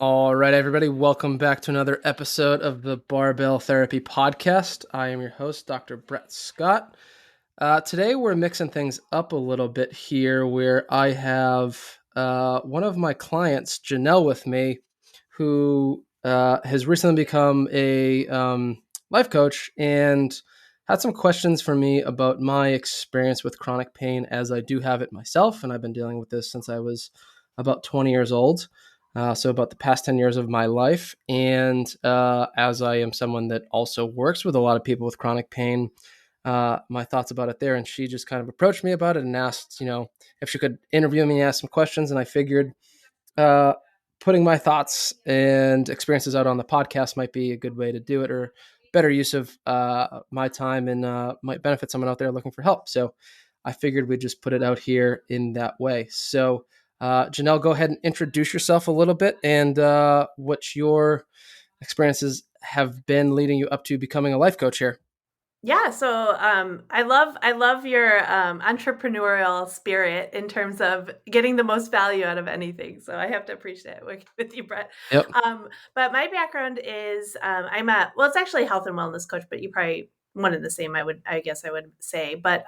All right, everybody, welcome back to another episode of the Barbell Therapy Podcast. I am your host, Dr. Brett Scott. Today, we're mixing things up a little bit here where I have one of my clients, Janell, with me, who has recently become a life coach and had some questions for me about my experience with chronic pain, as I do have it myself, and I've been dealing with this since I was about 20 years old. So about the past 10 years of my life. And as I am someone that also works with a lot of people with chronic pain, my thoughts about it there. And she just kind of approached me about it and asked, if she could interview me and ask some questions. And I figured uh, putting my thoughts and experiences out on the podcast might be a good way to do it, or better use of my time, and might benefit someone out there looking for help. So I figured we'd just put it out here in that way. So Janell, go ahead and introduce yourself a little bit, and what your experiences have been leading you up to becoming a life coach here. Yeah, so I love your entrepreneurial spirit in terms of getting the most value out of anything. So I have to appreciate it working with you, Brett. Yep. But my background is it's actually a health and wellness coach, but you probably one and the same. I guess I would say, but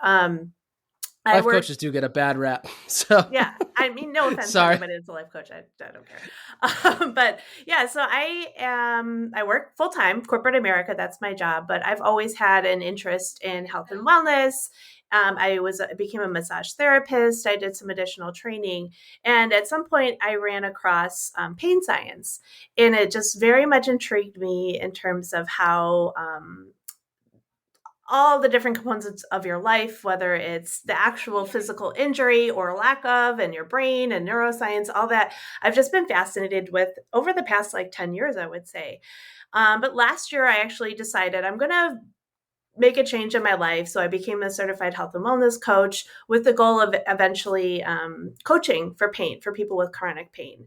I Life work. coaches do get a bad rap. So Yeah, I mean, no offense to sorry. anybody that's a life coach. I don't care. But yeah, so I work full time corporate America. That's my job. But I've always had an interest in health and wellness. I became a massage therapist. I did some additional training, and at some point, I ran across pain science, and it just very much intrigued me in terms of how all the different components of your life, whether it's the actual physical injury or lack of, and your brain and neuroscience, all that. I've just been fascinated with over the past like 10 years, I would say. But last year, I actually decided I'm going to make a change in my life. So I became a certified health and wellness coach with the goal of eventually coaching for pain, for people with chronic pain.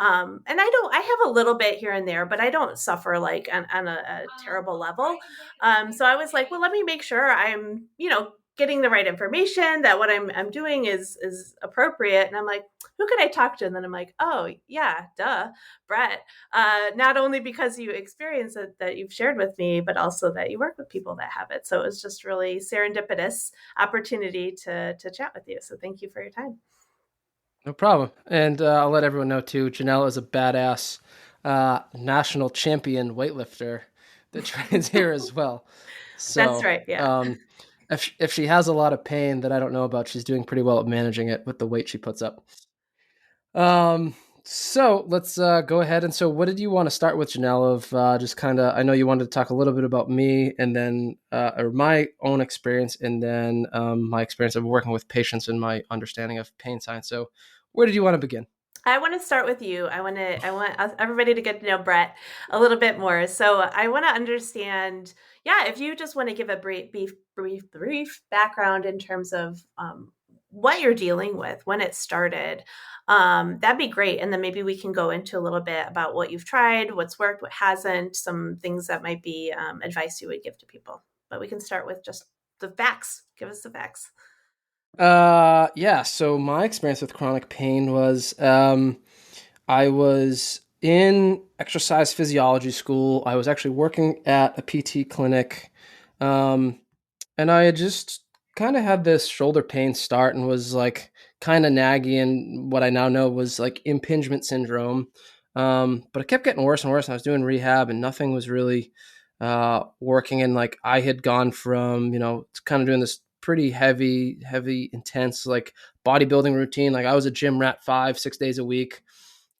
And I have a little bit here and there, but I don't suffer like on a terrible level. So I was like, well, let me make sure I'm, getting the right information, that what I'm doing is appropriate. And I'm like, who could I talk to? And then I'm like, oh yeah, duh, Brett. Not only because you experience it that you've shared with me, but also that you work with people that have it. So it was just really serendipitous opportunity to chat with you. So thank you for your time. No problem. And I'll let everyone know too, Janelle is a badass national champion weightlifter that trains here as well. That's So right. Yeah. if she has a lot of pain that I don't know about, she's doing pretty well at managing it with the weight she puts up. Um, so let's go ahead. And so what did you want to start with, Janelle, of just kind of, I know you wanted to talk a little bit about me, and then, or my own experience, and then my experience of working with patients and my understanding of pain science. So where did you want to begin? I want to start with you. I want everybody to get to know Brett a little bit more. So I want to understand, yeah, if you just want to give a brief background in terms of what you're dealing with, when it started, that'd be great. And then maybe we can go into a little bit about what you've tried, what's worked, what hasn't, some things that might be advice you would give to people. But we can start with just the facts. Give us the facts. Yeah. So my experience with chronic pain was, I was in exercise physiology school. I was actually working at a PT clinic. Um, and I had just kind of had this shoulder pain start and was like kind of naggy. And what I now know was like impingement syndrome. But it kept getting worse and worse. And I was doing rehab and nothing was really working. And like I had gone from, kind of doing this pretty heavy, intense like bodybuilding routine. Like I was a gym rat 5, 6 days a week,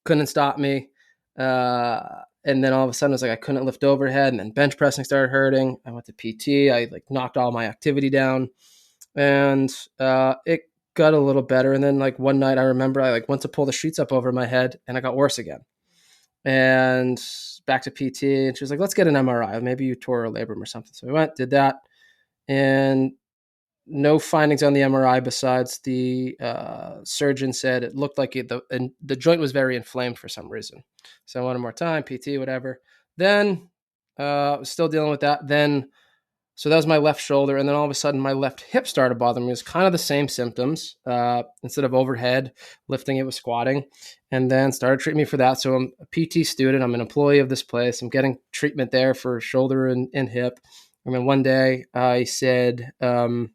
couldn't stop me. And then all of a sudden it was like I couldn't lift overhead, and then bench pressing started hurting. I went to PT. I like knocked all my activity down, and it got a little better. And then like one night I remember I like went to pull the sheets up over my head, and I got worse again. And back to PT, and she was like, "Let's get an MRI. Maybe you tore a labrum or something." So we went, did that, and no findings on the MRI besides the surgeon said it looked like the joint was very inflamed for some reason. So one more time, PT, whatever. Then was still dealing with that. Then So that was my left shoulder, and then all of a sudden my left hip started bothering me. It was kind of the same symptoms. Instead of overhead lifting, it was squatting, and then started treating me for that. So I'm a PT student. I'm an employee of this place. I'm getting treatment there for shoulder and hip. And then one day I said to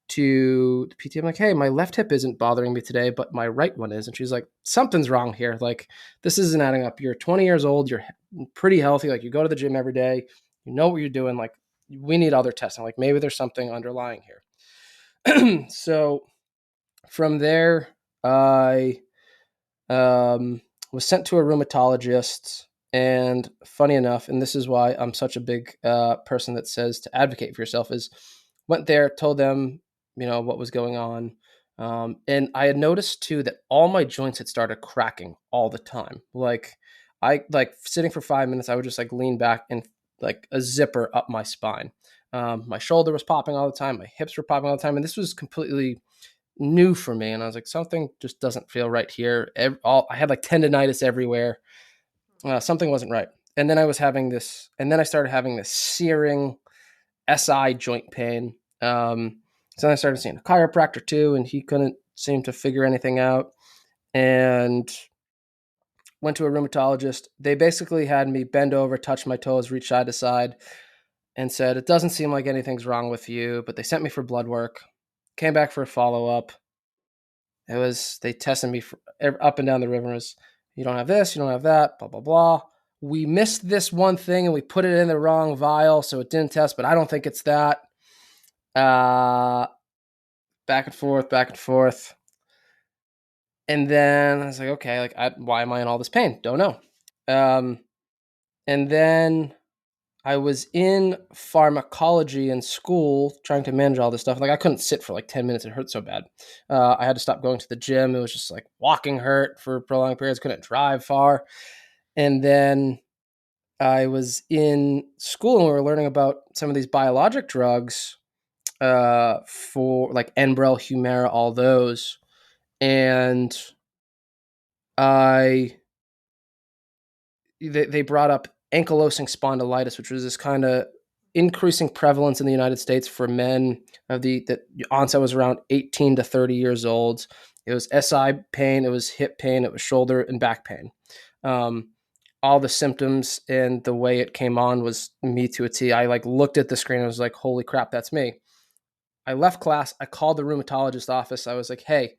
the PT, I'm like, hey, my left hip isn't bothering me today, but my right one is. And she's like, something's wrong here. Like, this isn't adding up. You're 20 years old. You're pretty healthy. Like, you go to the gym every day. You know what you're doing. Like, we need other testing. Like, maybe there's something underlying here. So from there, I was sent to a rheumatologist. And funny enough, and this is why I'm such a big person that says to advocate for yourself, is went there, told them, what was going on. And I had noticed too that all my joints had started cracking all the time. Like I like sitting for 5 minutes, I would just like lean back and like a zipper up my spine. My shoulder was popping all the time. My hips were popping all the time. And this was completely new for me. And I was like, something just doesn't feel right here. I had like tendonitis everywhere. Something wasn't right. And then I started having this searing SI joint pain. So then I started seeing a chiropractor too, and he couldn't seem to figure anything out. And went to a rheumatologist. They basically had me bend over, touch my toes, reach side to side, and said, it doesn't seem like anything's wrong with you. But they sent me for blood work, came back for a follow up. They tested me for, up and down the river. You don't have this, you don't have that, blah, blah, blah. We missed this one thing and we put it in the wrong vial, so it didn't test, but I don't think it's that. Back and forth, back and forth. And then I was like, okay, why am I in all this pain? Don't know. And then I was in pharmacology in school trying to manage all this stuff. Like I couldn't sit for like 10 minutes. It hurt so bad. I had to stop going to the gym. It was just like walking hurt for prolonged periods. Couldn't drive far. And then I was in school and we were learning about some of these biologic drugs for like Enbrel, Humira, all those. And I they brought up ankylosing spondylitis, which was this kind of increasing prevalence in the United States for men of the onset was around 18 to 30 years old. It was SI pain, it was hip pain, it was shoulder and back pain. All the symptoms and the way it came on was me to a T. I like looked at the screen and was like, holy crap, that's me. I left class. I called the rheumatologist office. I was like, hey,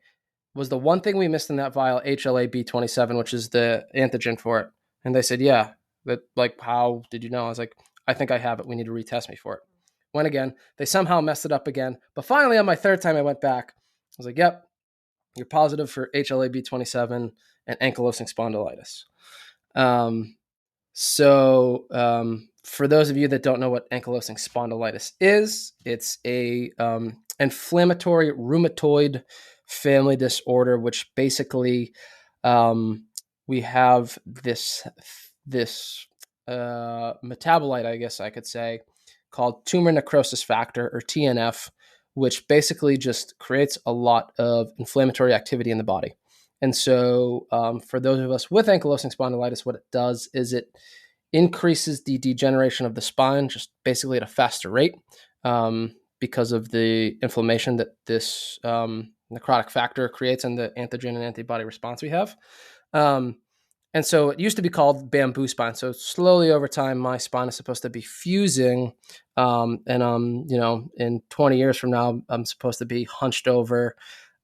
was the one thing we missed in that vial HLA-B27, which is the antigen for it? And they said, yeah. But like, how did you know? I was like, I think I have it. We need to retest me for it. Went again. They somehow messed it up again. But finally, on my third time I went back, I was like, yep, you're positive for HLA-B27 and ankylosing spondylitis. For those of you that don't know what ankylosing spondylitis is, it's a inflammatory rheumatoid family disorder, which basically we have this metabolite, I guess I could say, called tumor necrosis factor, or TNF, which basically just creates a lot of inflammatory activity in the body. And so for those of us with ankylosing spondylitis, what it does is it increases the degeneration of the spine just basically at a faster rate because of the inflammation that this necrotic factor creates and the antigen and antibody response we have. And so it used to be called bamboo spine. So slowly over time, my spine is supposed to be fusing. In 20 years from now, I'm supposed to be hunched over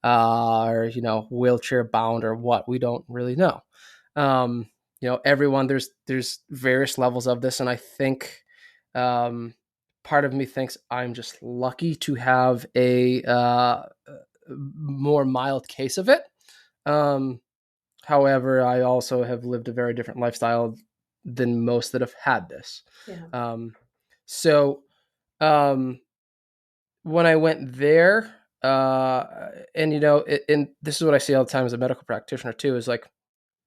or, wheelchair bound or what. We don't really know. Everyone, there's various levels of this. And I think part of me thinks I'm just lucky to have a more mild case of it. However, I also have lived a very different lifestyle than most that have had this. Yeah. When I went there, and this is what I see all the time as a medical practitioner too, is like,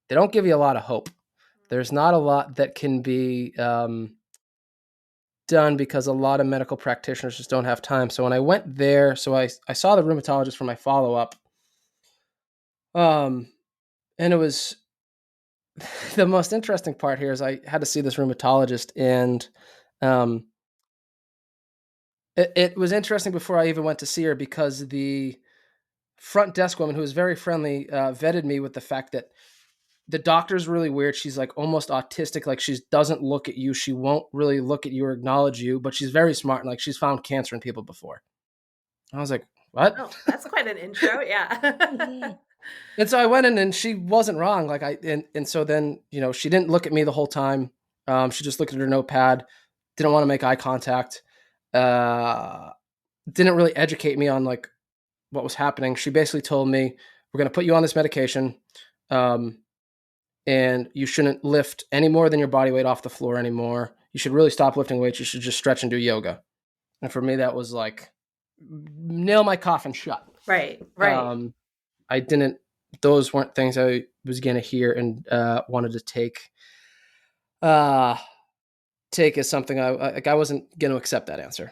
they don't give you a lot of hope. There's not a lot that can be done because a lot of medical practitioners just don't have time. So when I went there, I saw the rheumatologist for my follow-up. And it was the most interesting part here is I had to see this rheumatologist, and It was interesting before I even went to see her because the front desk woman, who was very friendly, vetted me with the fact that the doctor's really weird. She's like almost autistic. Like she doesn't look at you. She won't really look at you or acknowledge you, but she's very smart and like she's found cancer in people before. I was like, what? Oh, that's quite an intro. Yeah. And so I went in and she wasn't wrong. Like and so then, she didn't look at me the whole time. She just looked at her notepad, didn't want to make eye contact. Uh, didn't really educate me on like what was happening. She basically told me, we're going to put you on this medication. Um, and you shouldn't lift any more than your body weight off the floor anymore. You should really stop lifting weights. You should just stretch and do yoga. And for me, that was like nail my coffin shut. Right, right. Um, I didn't; those weren't things I was going to hear and wanted to uh, take as something I wasn't going to accept that answer.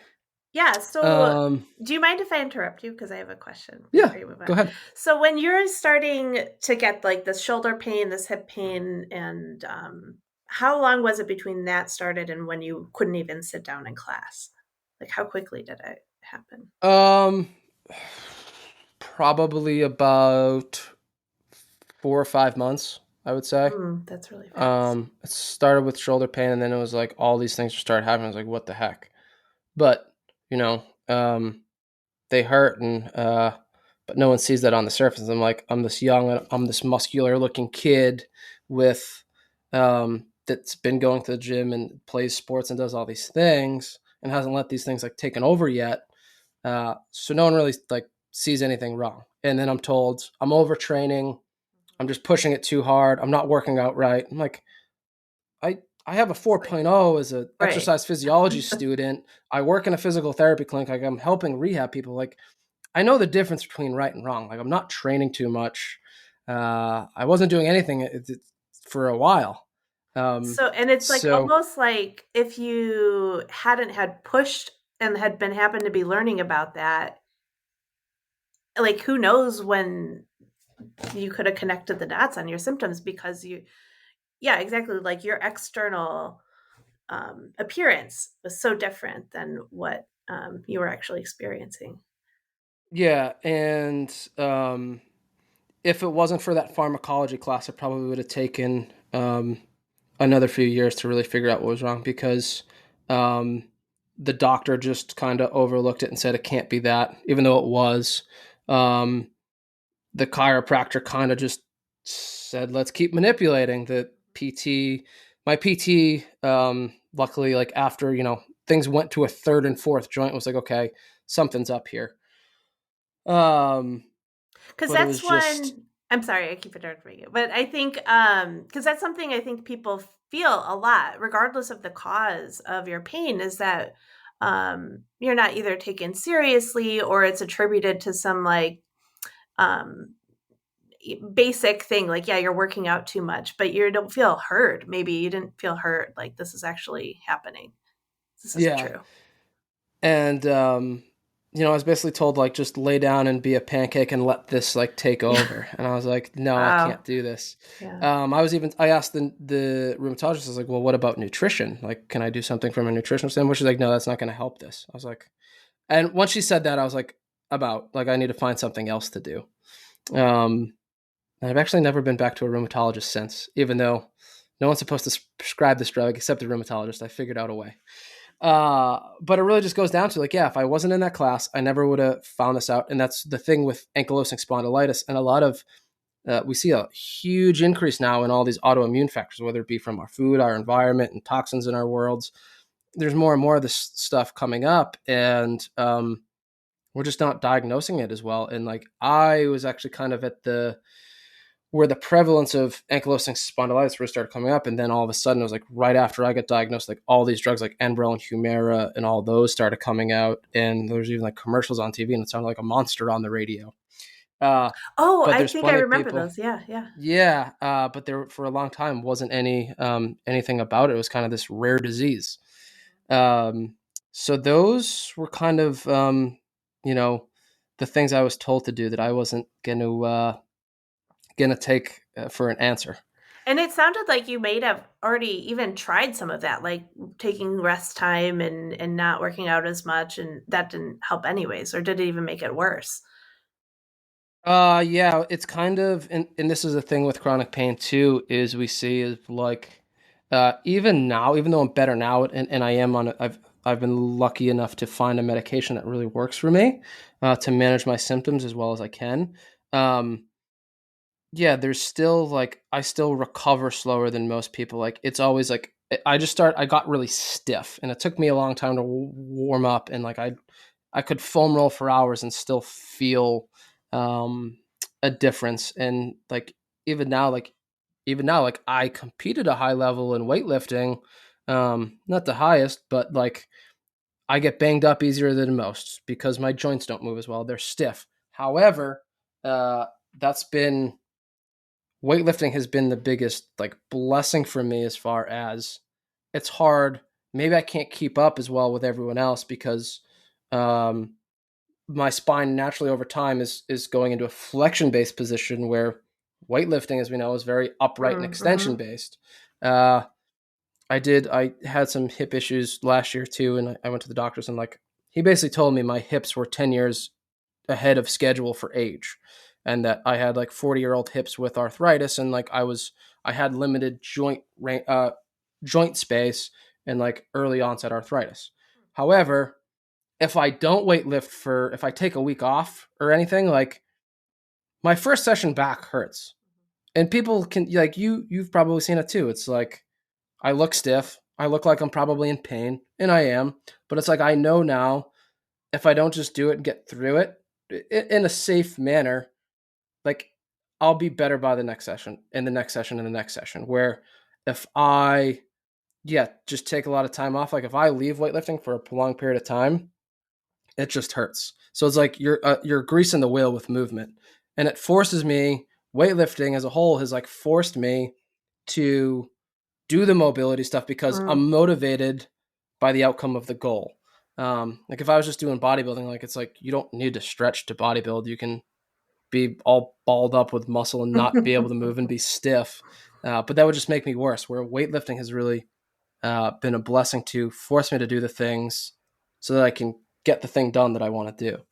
Yeah, so Um, do you mind if I interrupt you? Because I have a question yeah, before you move go on. ahead. So when you're starting to get like this shoulder pain, this hip pain, and how long was it between that started and when you couldn't even sit down in class? Like how quickly did it happen? Um, probably about 4 or 5 months, I would say. That's really fast. It started with shoulder pain, and then it was like all these things started happening. I was like, what the heck? But you know, um, they hurt, and but no one sees that on the surface. I'm this young, I'm this muscular looking kid with that's been going to the gym and plays sports and does all these things and hasn't let these things like taken over yet. So no one really like sees anything wrong. And then I'm told I'm overtraining. I'm just pushing it too hard. I'm not working out right. I'm like, I have a It's like, 4.0 as an right. exercise physiology student. I work in a physical therapy clinic. Like I'm helping rehab people. Like I know the difference between right and wrong. Like I'm not training too much. I wasn't doing anything for a while. So, and it's like So almost like if you hadn't had pushed and had been happened to be learning about that, like who knows when you could have connected the dots on your symptoms because yeah, exactly. Like your external appearance was so different than what you were actually experiencing. yeah, and if it wasn't for that pharmacology class, I probably would have taken another few years to really figure out what was wrong because um, the doctor just kind of overlooked it and said it can't be that, even though it was. Um, the chiropractor kind of just said, let's keep manipulating the PT. My PT, luckily, like after, things went to a third and fourth joint, was like, okay, something's up here. Um, Because but it that's was just, one. I'm sorry, I keep interrupting you, but I think because that's something I think people feel a lot, regardless of the cause of your pain, is that you're not either taken seriously or it's attributed to some like um, basic thing, like yeah, you're working out too much, but you don't feel hurt. Maybe you didn't feel hurt. Like this is actually happening. This isn't yeah. true. And, I was basically told, like, just lay down and be a pancake and let this, like, take over. And I was like, no, I Wow. can't do this. Yeah. I asked the rheumatologist, I was like, well, what about nutrition? Like, can I do something from a nutritional standpoint? She's like, no, that's not going to help this. I was like, and once she said that, I was like, I need to find something else to do. Um, and I've actually never been back to a rheumatologist since, even though no one's supposed to prescribe this drug except the rheumatologist. I figured out a way. But it really just goes down to like, yeah, if I wasn't in that class, I never would have found this out. And that's the thing with ankylosing spondylitis. And a lot of, we see a huge increase now in all these autoimmune factors, whether it be from our food, our environment, and toxins in our worlds. There's more and more of this stuff coming up, and we're just not diagnosing it as well. And like, I was actually kind of at the where the prevalence of ankylosing spondylitis first started coming up, and then all of a sudden it was like right after I got diagnosed, like all these drugs like Enbrel and Humira and all those started coming out, and there was even like commercials on TV, and it sounded like a monster on the radio. Uh, Oh, but I there's think I plenty of remember people, those. Yeah, yeah. yeah. But there for a long time wasn't anything about it. It was kind of this rare disease. Um, so those were kind of you know the things I was told to do that I wasn't going to take for an answer. And it sounded like you may have already even tried some of that, like taking rest time and not working out as much, and that didn't help anyways, or did it even make it worse? Yeah, it's kind of, and this is the thing with chronic pain too, is we see is like, even now, even though I'm better now, and I am on, I've been lucky enough to find a medication that really works for me, to manage my symptoms as well as I can. Um, yeah, there's still like, I still recover slower than most people. Like, it's always like, I got really stiff, and it took me a long time to warm up, and like, I could foam roll for hours and still feel um, a difference. And like even now, like even now, like I compete at a high level in weightlifting, not the highest, but like I get banged up easier than most because my joints don't move as well; they're stiff. However, uh, that's been weightlifting has been the biggest like blessing for me as far as it's hard. Maybe I can't keep up as well with everyone else because um, my spine naturally over time is going into a flexion based position where weightlifting, as we know, is very upright and extension Mm-hmm. based. I had some hip issues last year too, and I went to the doctors, and like he basically told me my hips were 10 years ahead of schedule for age, and that I had like 40-year-old hips with arthritis, and like I had limited joint space and like early onset arthritis. However, if I take a week off or anything, like my first session back hurts. And people can like you've probably seen it too. It's like I look stiff. I look like I'm probably in pain, and I am, but it's like I know now if I don't just do it and get through it in a safe manner, like I'll be better by the next session, and the next session, and the next session. Where if I just take a lot of time off, like if I leave weightlifting for a prolonged period of time, it just hurts. So it's like you're greasing the wheel with movement, and it forces me. Weightlifting as a whole has like forced me to do the mobility stuff because Mm. I'm motivated by the outcome of the goal. Like if I was just doing bodybuilding, like it's like you don't need to stretch to bodybuild. You can be all balled up with muscle and not be able to move and be stiff. But that would just make me worse. Where weightlifting has really been a blessing to force me to do the things so that I can get the thing done that I want to do.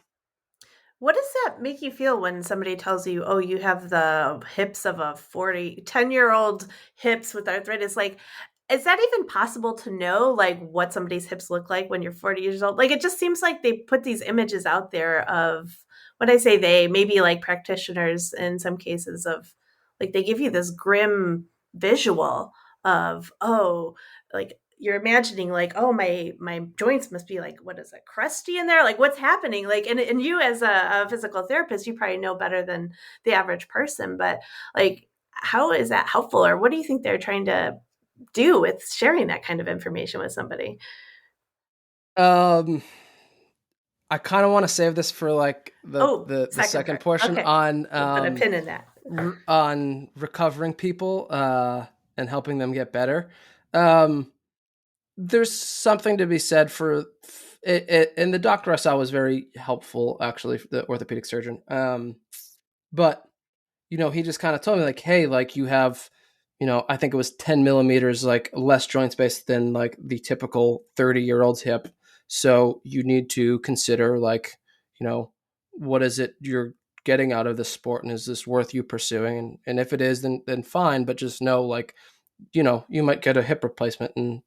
What does that make you feel when somebody tells you, "Oh, you have the hips of a 10-year-old hips with arthritis?" Like, is that even possible to know, like, what somebody's hips look like when you're 40 years old? Like, it just seems like they put these images out there of when I say they, maybe like practitioners in some cases of like they give you this grim visual of, oh, like you're imagining like, oh, my joints must be like, what is it, crusty in there, like what's happening, like, and you as a physical therapist, you probably know better than the average person, but like how is that helpful, or what do you think they're trying to do with sharing that kind of information with somebody? Um, I kind of want to save this for like Oh, the second second part, portion okay, we'll put a pin in that. on recovering people and helping them get better. Um, there's something to be said for and the doctor I saw was very helpful, actually, the orthopedic surgeon. But he just kind of told me like, hey, like you have, I think it was 10 millimeters like less joint space than like the typical 30-year-old's hip. So you need to consider like, you know, what is it you're getting out of this sport, and is this worth you pursuing? And if it is, then fine. But just know like, you might get a hip replacement in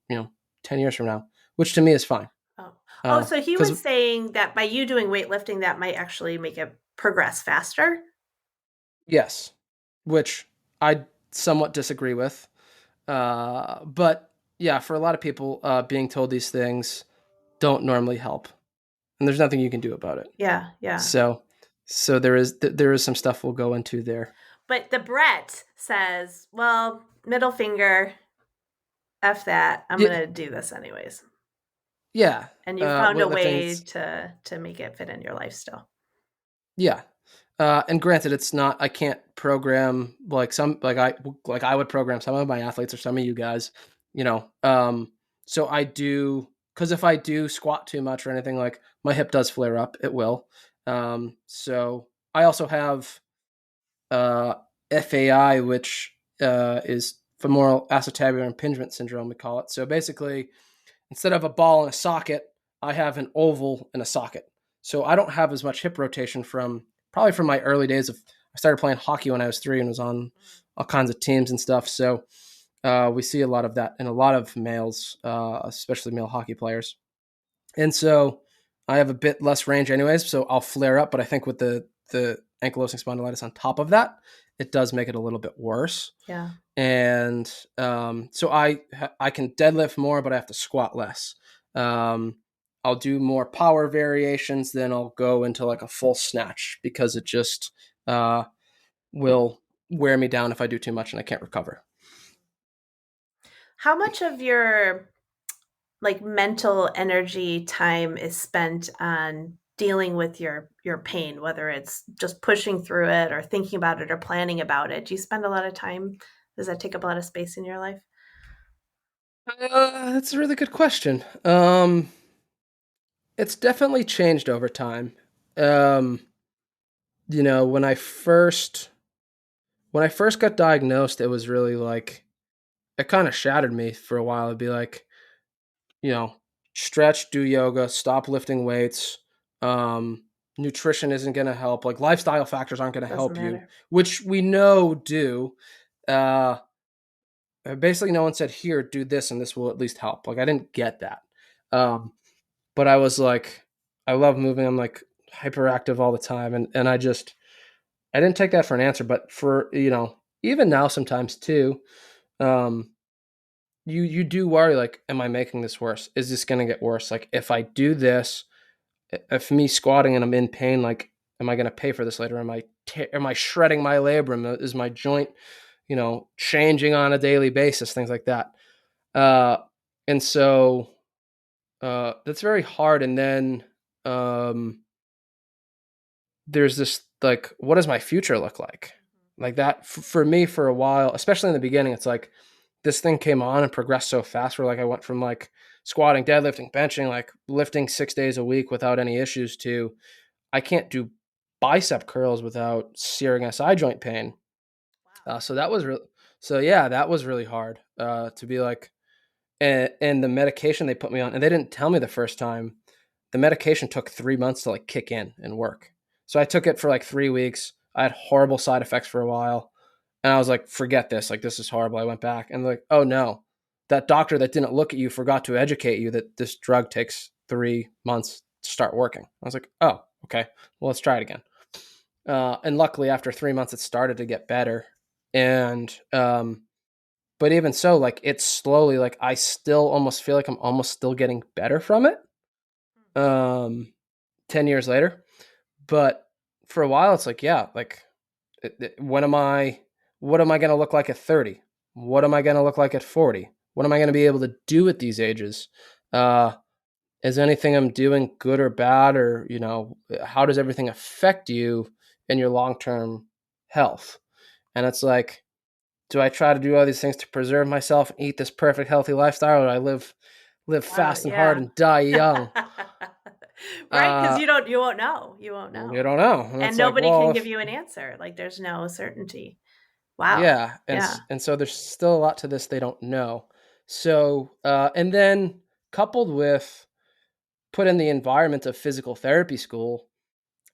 10 years from now, which to me is fine. Oh, oh, so he Because was saying that by you doing weightlifting, that might actually make it progress faster. yes, which I somewhat disagree with. But yeah, for a lot of people, being told these things don't normally help, and there's nothing you can do about it. Yeah, yeah. So, so there is some stuff we'll go into there. But the Brett says, well, middle finger, F that. I'm Yeah, going to do this anyways. yeah. And you found a Weightlifting, way to make it fit in your life still. yeah. And granted, it's not. I can't program like I would program some of my athletes or some of you guys. You know, so I do, because if I do squat too much or anything, like my hip does flare up. It will. So I also have FAI, which is femoral acetabular impingement syndrome, we call it. So basically, instead of a ball in a socket, I have an oval in a socket. So I don't have as much hip rotation from probably from my early days of. I started playing hockey when I was 3 and was on all kinds of teams and stuff. So we see a lot of that in a lot of males, especially male hockey players. And so I have a bit less range, anyways. So I'll flare up, but I think with the ankylosing spondylitis on top of that, it does make it a little bit worse. Yeah. And so I can deadlift more, but I have to squat less. I'll do more power variations, then I'll go into like a full snatch because it just will wear me down if I do too much and I can't recover. How much of your like mental energy time is spent on dealing with your pain, whether it's just pushing through it or thinking about it or planning about it? Do you spend a lot of time? Does that take up a lot of space in your life? That's a really good question. It's definitely changed over time. Um, when I first got diagnosed, it was really like it kind of shattered me for a while. It'd be like, you know, stretch, do yoga, stop lifting weights. Um, Nutrition isn't going to help. Like lifestyle factors aren't going to Doesn't help you, matter. which we know do. Uh, Basically, no one said here, do this, and this will at least help. Like I didn't get that. But I was like, I love moving. I'm like hyperactive all the time, and I didn't take that for an answer. But for even now sometimes too, um, you do worry like, am I making this worse? Is this going to get worse? Like if I do this, if me squatting and I'm in pain, like am I going to pay for this later? Am I shredding my labrum? Is my joint changing on a daily basis? Things like that. Uh, and so that's very hard. And then um, there's this like, what does my future look like? Like that for me for a while, especially in the beginning, it's like this thing came on and progressed so fast. Where like I went from like squatting, deadlifting, benching, like lifting 6 days a week without any issues to I can't do bicep curls without searing SI joint pain. So that was real. So yeah, that was really hard to be like, and the medication they put me on, and they didn't tell me the first time. The medication took 3 months to like kick in and work. So I took it for like 3 weeks. I had horrible side effects for a while, and I was like, forget this. Like this is horrible. I went back and like, oh no, that doctor that didn't look at you forgot to educate you that this drug takes 3 months to start working. I was like, oh, okay, well let's try it again. And luckily, after 3 months, it started to get better. And but even so, like it's slowly, like I still almost feel like I'm almost still getting better from it. Um, 10 years later, but for a while, it's like, yeah, like when am I? What am I going to look like at 30? What am I going to look like at 40? What am I going to be able to do at these ages? Uh, is anything I'm doing good or bad, or how does everything affect you in your long term health? And it's like, do I try to do all these things to preserve myself and eat this perfect healthy lifestyle, or do I live Wow, fast and hard yeah. and die young? Right, because Uh, you won't know. You won't you know. don't know, and And it's like, nobody well, can give if you an answer. Like there's no certainty. Wow. yeah, Yeah. and so there's still a lot to this they don't know. So, and then coupled with put in the environment of physical therapy school,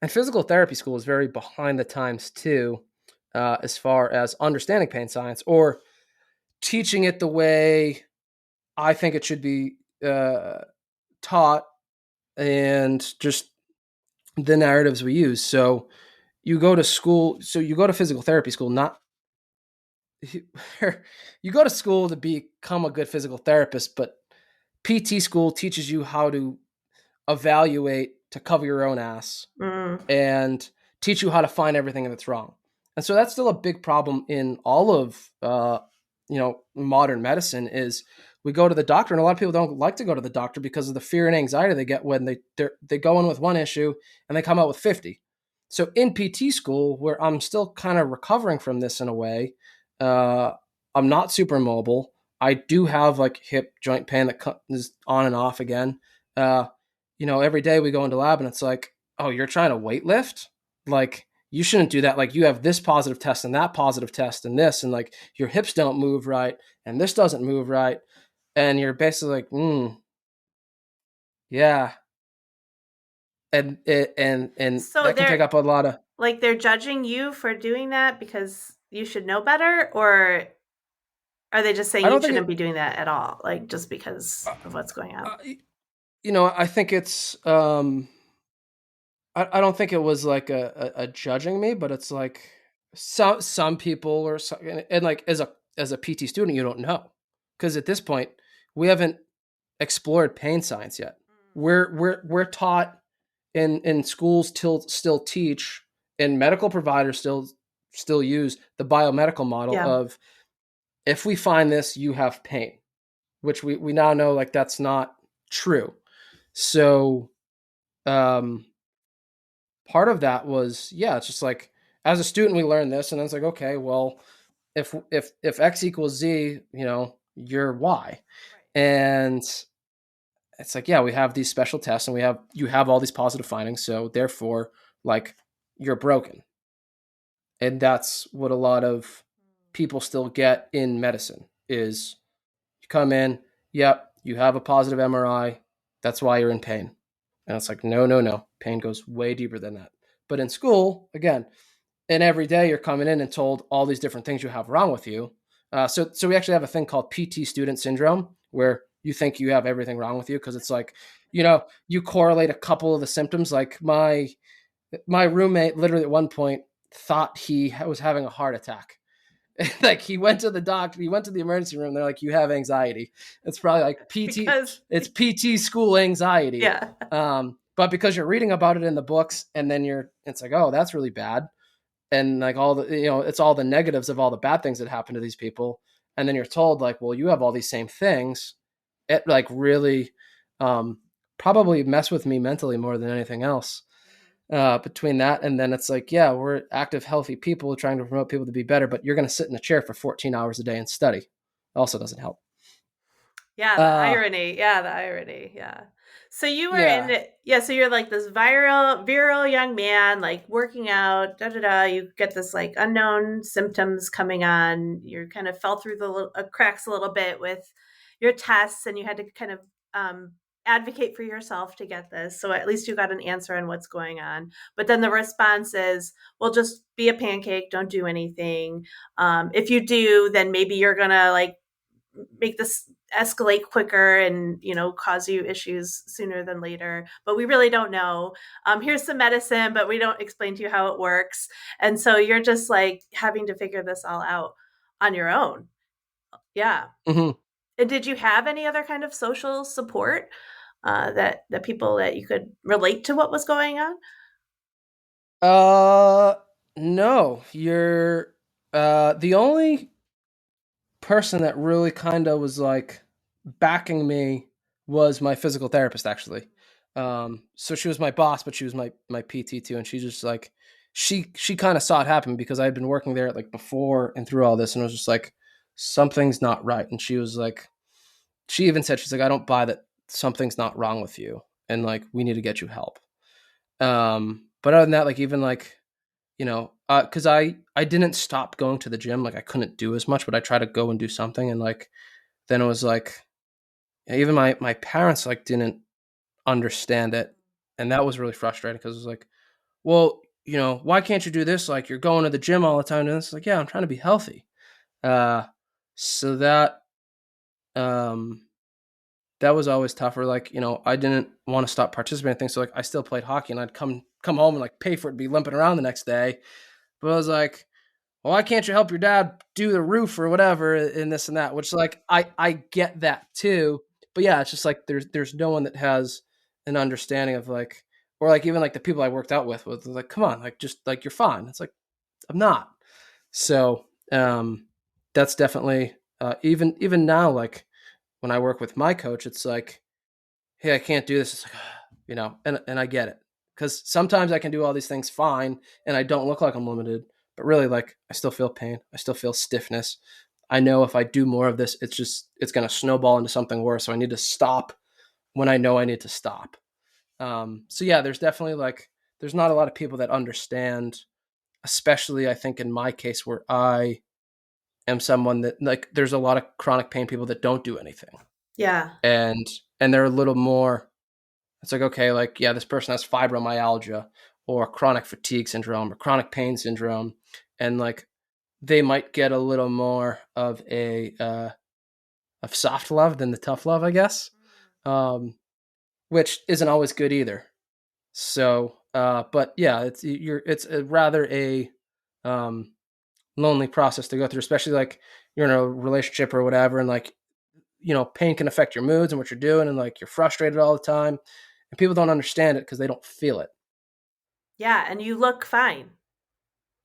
and physical therapy school is very behind the times too, as far as understanding pain science or teaching it the way I think it should be taught, and just the narratives we use. So you go to school, so you go to physical therapy school, not you go to school to become a good physical therapist, but PT school teaches you how to evaluate to cover your own ass Mm. and teach you how to find everything that's wrong. And so that's still a big problem in all of modern medicine is we go to the doctor, and a lot of people don't like to go to the doctor because of the fear and anxiety they get when they go in with one issue and they come out with 50. So in PT school, where I'm still kind of recovering from this in a way, uh, I'm not super mobile. I do have like hip joint pain that is on and off again. Every day we go into lab and it's like, oh, you're trying to weight lift? Like you shouldn't do that. Like you have this positive test and that positive test and this, and like your hips don't move right and this doesn't move right. And you're basically like, yeah. And So that can take they're up a lot of, like they're judging you for doing that because you should know better, or are they just saying I you don't think shouldn't be it, doing that at all, like just because of what's going on? uh, I think it's, I don't think it was like a judging me, but it's like some people or some, and like as a PT student, you don't know because at this point we haven't explored pain science yet. We're taught in schools still teach, and medical providers still use the biomedical model Yeah. of if we find this, you have pain, which we now know like that's not true. So um part of that was, yeah, it's just like as a student we learned this, and then it's like, okay, well, if x equals z, you're y. Right. And it's like, yeah, we have these special tests and you have all these positive findings, so therefore like you're broken. And that's what a lot of people still get in medicine is you come in, yep, you have a positive MRI, that's why you're in pain. And it's like, no, no, no, pain goes way deeper than that. But in school, again, and every day you're coming in and told all these different things you have wrong with you. So we actually have a thing called PT student syndrome where you think you have everything wrong with you because it's like, you correlate a couple of the symptoms. Like my roommate literally at one point thought he was having a heart attack. Like he went to the doctor, he went to the emergency room. They're like, you have anxiety. It's probably like Because it's PT school anxiety. yeah. But because you're reading about it in the books and then it's like, oh, that's really bad. And like all the, it's all the negatives of all the bad things that happen to these people. And then you're told like, well, you have all these same things. It like really, probably mess with me mentally more than anything else. Between that and then it's like, yeah, we're active, healthy people trying to promote people to be better, but you're going to sit in a chair for 14 hours a day and study. Also doesn't help. Yeah, the Uh, irony. Yeah, the irony. Yeah. So you were in yeah. it. Yeah, so you're like this virile young man, like working out, da da da. You get this like unknown symptoms coming on. You kind of fell through the cracks a little bit with your tests, and you had to kind of um, advocate for yourself to get this. So at least you got an answer on what's going on. But then the response is, well, just be a pancake. Don't do anything. If you do, then maybe you're gonna like make this escalate quicker and cause you issues sooner than later, but we really don't know. Here's some medicine, but we don't explain to you how it works, and so you're just like having to figure this all out on your own. Yeah. Hmm. And did you have any other kind of social support, that the people that you could relate to what was going on? Uh, no, you're, the only person that really kind of was like backing me was my physical therapist actually. So she was my boss, but she was my PT too, and she just like she kind of saw it happen because I had been working there like before and through all this, and it was just like something's not right. And she was like, she even said, she's like, I don't buy that something's not wrong with you, and like we need to get you help. But other than that, like even like, because I didn't stop going to the gym, like I couldn't do as much, but I try to go and do something, and like then it was like, even my parents like didn't understand it, and that was really frustrating because it was like, well, why can't you do this? Like you're going to the gym all the time, and it's like, yeah, I'm trying to be healthy. Uh, so um that was always tougher. Like I didn't want to stop participating in things, so like I still played hockey, and I'd come home and like pay for it to be limping around the next day. But I was like, well, why can't you help your dad do the roof or whatever and this and that? Which like I get that too, but yeah, it's just like there's no one that has an understanding of like, or like even like the people I worked out with like, come on, like just like you're fine. It's like I'm not. So that's definitely, even now, like when I work with my coach, it's like, hey, I can't do this. It's like, and I get it because sometimes I can do all these things fine and I don't look like I'm limited, but really, like I still feel pain. I still feel stiffness. I know if I do more of this, it's going to snowball into something worse. So I need to stop when I know I need to stop. So yeah, there's definitely like, there's not a lot of people that understand especially I think in my case where I am someone that like there's a lot of chronic pain people that don't do anything. Yeah. And they're a little more, it's like, okay, like, yeah, this person has fibromyalgia or chronic fatigue syndrome or chronic pain syndrome. And like, they might get a little more of of soft love than the tough love, I guess. Which isn't always good either. So, but yeah, it's a rather a, um, lonely process to go through, especially like you're in a relationship or whatever. And like, pain can affect your moods and what you're doing. And like, you're frustrated all the time and people don't understand it because they don't feel it. Yeah, and you look fine.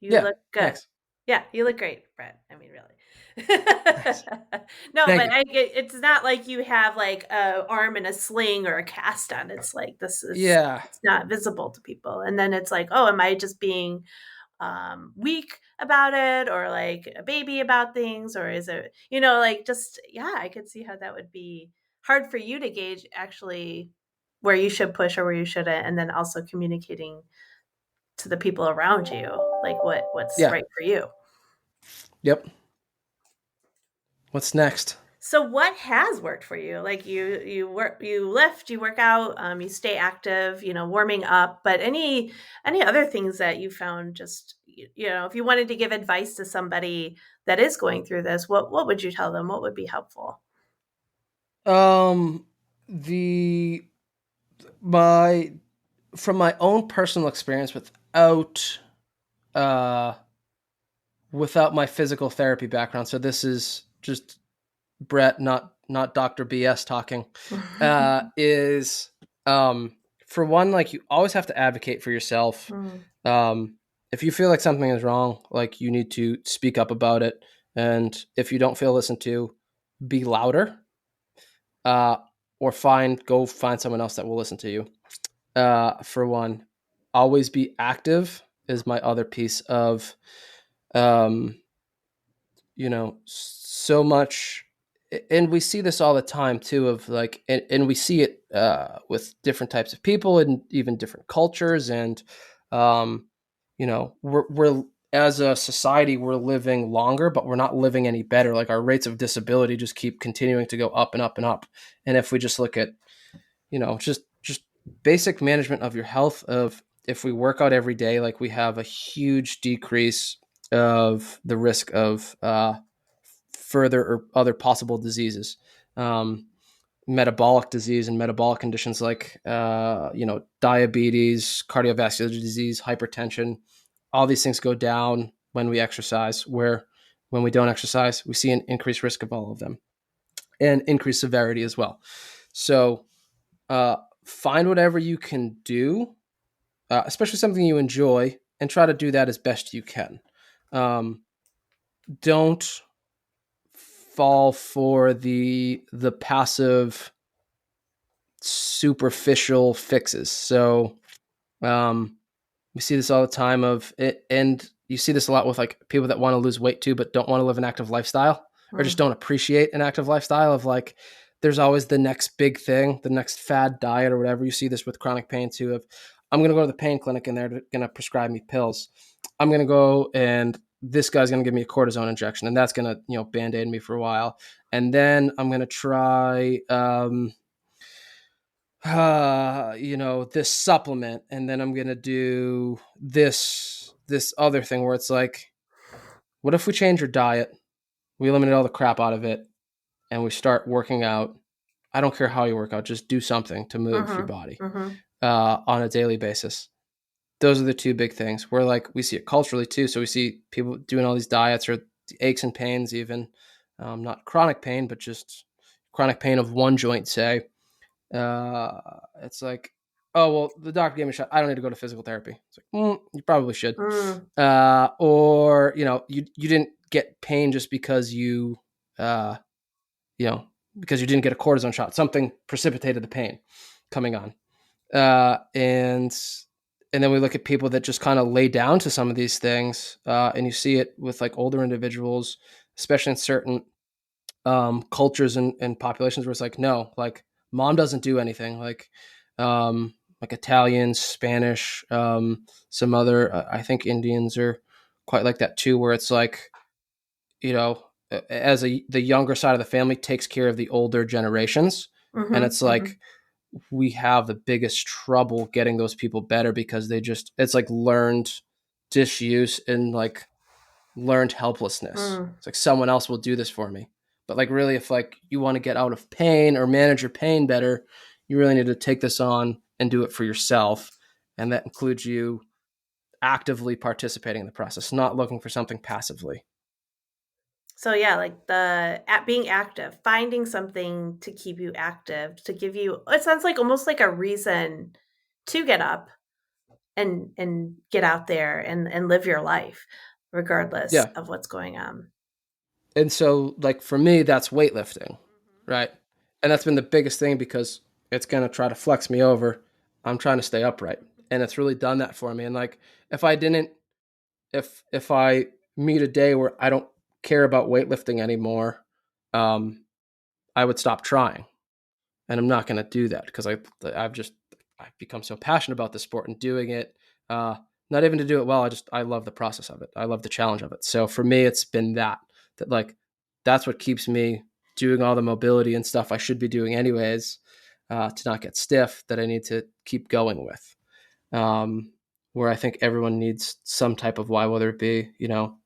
You Yeah. look good. Thanks. Yeah, you look great, Brett. I mean, really. Thanks. No, Thank but you. it's not like you have like a arm in a sling or a cast on. It's like this is Yeah. it's not visible to people. And then it's like, oh, am I just being weak about it or like a baby about things? Or is it, like just, yeah, I could see how that would be hard for you to gauge actually where you should push or where you shouldn't. And then also communicating to the people around you, like what's Yeah. right for you. Yep. What's next? So what has worked for you? Like you work, you lift, you work out, you stay active, warming up, but any other things that you found just, if you wanted to give advice to somebody that is going through this, what would you tell them? What would be helpful? Um, the, my, from my own personal experience uh, without my physical therapy background. So this is just Brett, not Dr. BS talking, is, um, for one, like, you always have to advocate for yourself. Mm, Um, if you feel like something is wrong, like, you need to speak up about it. And if you don't feel listened to, be louder, uh, or go find someone else that will listen to you. For one, always be active is my other piece of, um, so much. And we see this all the time too, of like, and we see it with different types of people and even different cultures. And um, we're as a society, we're living longer, but we're not living any better. Like, our rates of disability just keep continuing to go up and up and up. And if we just look at, just basic management of your health, of if we work out every day, like, we have a huge decrease of the risk of further or other possible diseases, um, metabolic disease and metabolic conditions like, diabetes, cardiovascular disease, hypertension. All these things go down when we exercise, where when we don't exercise, we see an increased risk of all of them and increased severity as well. So, find whatever you can do, especially something you enjoy, and try to do that as best you can. Don't fall for the passive, superficial fixes. So, um, we see this all the time of it, and you see this a lot with like people that want to lose weight too, but don't want to live an active lifestyle, or just mm, don't appreciate an active lifestyle. Of like, there's always the next big thing, the next fad diet or whatever. You see this with chronic pain too. Of, I'm going to go to the pain clinic and they're going to prescribe me pills. I'm going to go and this guy's going to give me a cortisone injection, and that's going to, band-aid me for a while. And then I'm going to try, this supplement, and then I'm gonna do this other thing where it's like, what if we change your diet, we eliminate all the crap out of it, and we start working out? I don't care how you work out, just do something to move your mm-hmm, body mm-hmm, on a daily basis. Those are the two big things. Where like we see it culturally too, so we see people doing all these diets or aches and pains, even, not chronic pain, but just chronic pain of one joint, say. It's like, oh, well, the doctor gave me a shot, I don't need to go to physical therapy. It's like, you probably should. mm, Or you didn't get pain just because uh, because you didn't get a cortisone shot. Something precipitated the pain coming on. And then we look at people that just kind of lay down to some of these things, and you see it with like older individuals, especially in certain cultures and populations, where it's like, no, like, mom doesn't do anything, like Italians, Spanish, some other, I think Indians are quite like that too, where it's like, you know, the younger side of the family takes care of the older generations. And Mm-hmm, it's mm-hmm. like, we have the biggest trouble getting those people better because it's like learned disuse and like learned helplessness. Mm. It's like someone else will do this for me. But like really, if like you want to get out of pain or manage your pain better, you really need to take this on and do it for yourself. And that includes you actively participating in the process, not looking for something passively. So yeah, like the at being active, finding something to keep you active, to give you it sounds like almost like a reason to get up and get out there and live your life regardless Yeah. of what's going on. And so like for me, that's weightlifting, right? And that's been the biggest thing because it's going to try to flex me over. I'm trying to stay upright. And it's really done that for me. And like if I didn't if I meet a day where I don't care about weightlifting anymore, um, I would stop trying, and I'm not going to do that because I've become so passionate about the sport and doing it. Uh, Not even to do it well. I love the process of it. I love the challenge of it. So for me, it's been that like that's what keeps me doing all the mobility and stuff I should be doing anyways, to not get stiff. That I need to keep going with. um, where I think everyone needs some type of why, whether it be,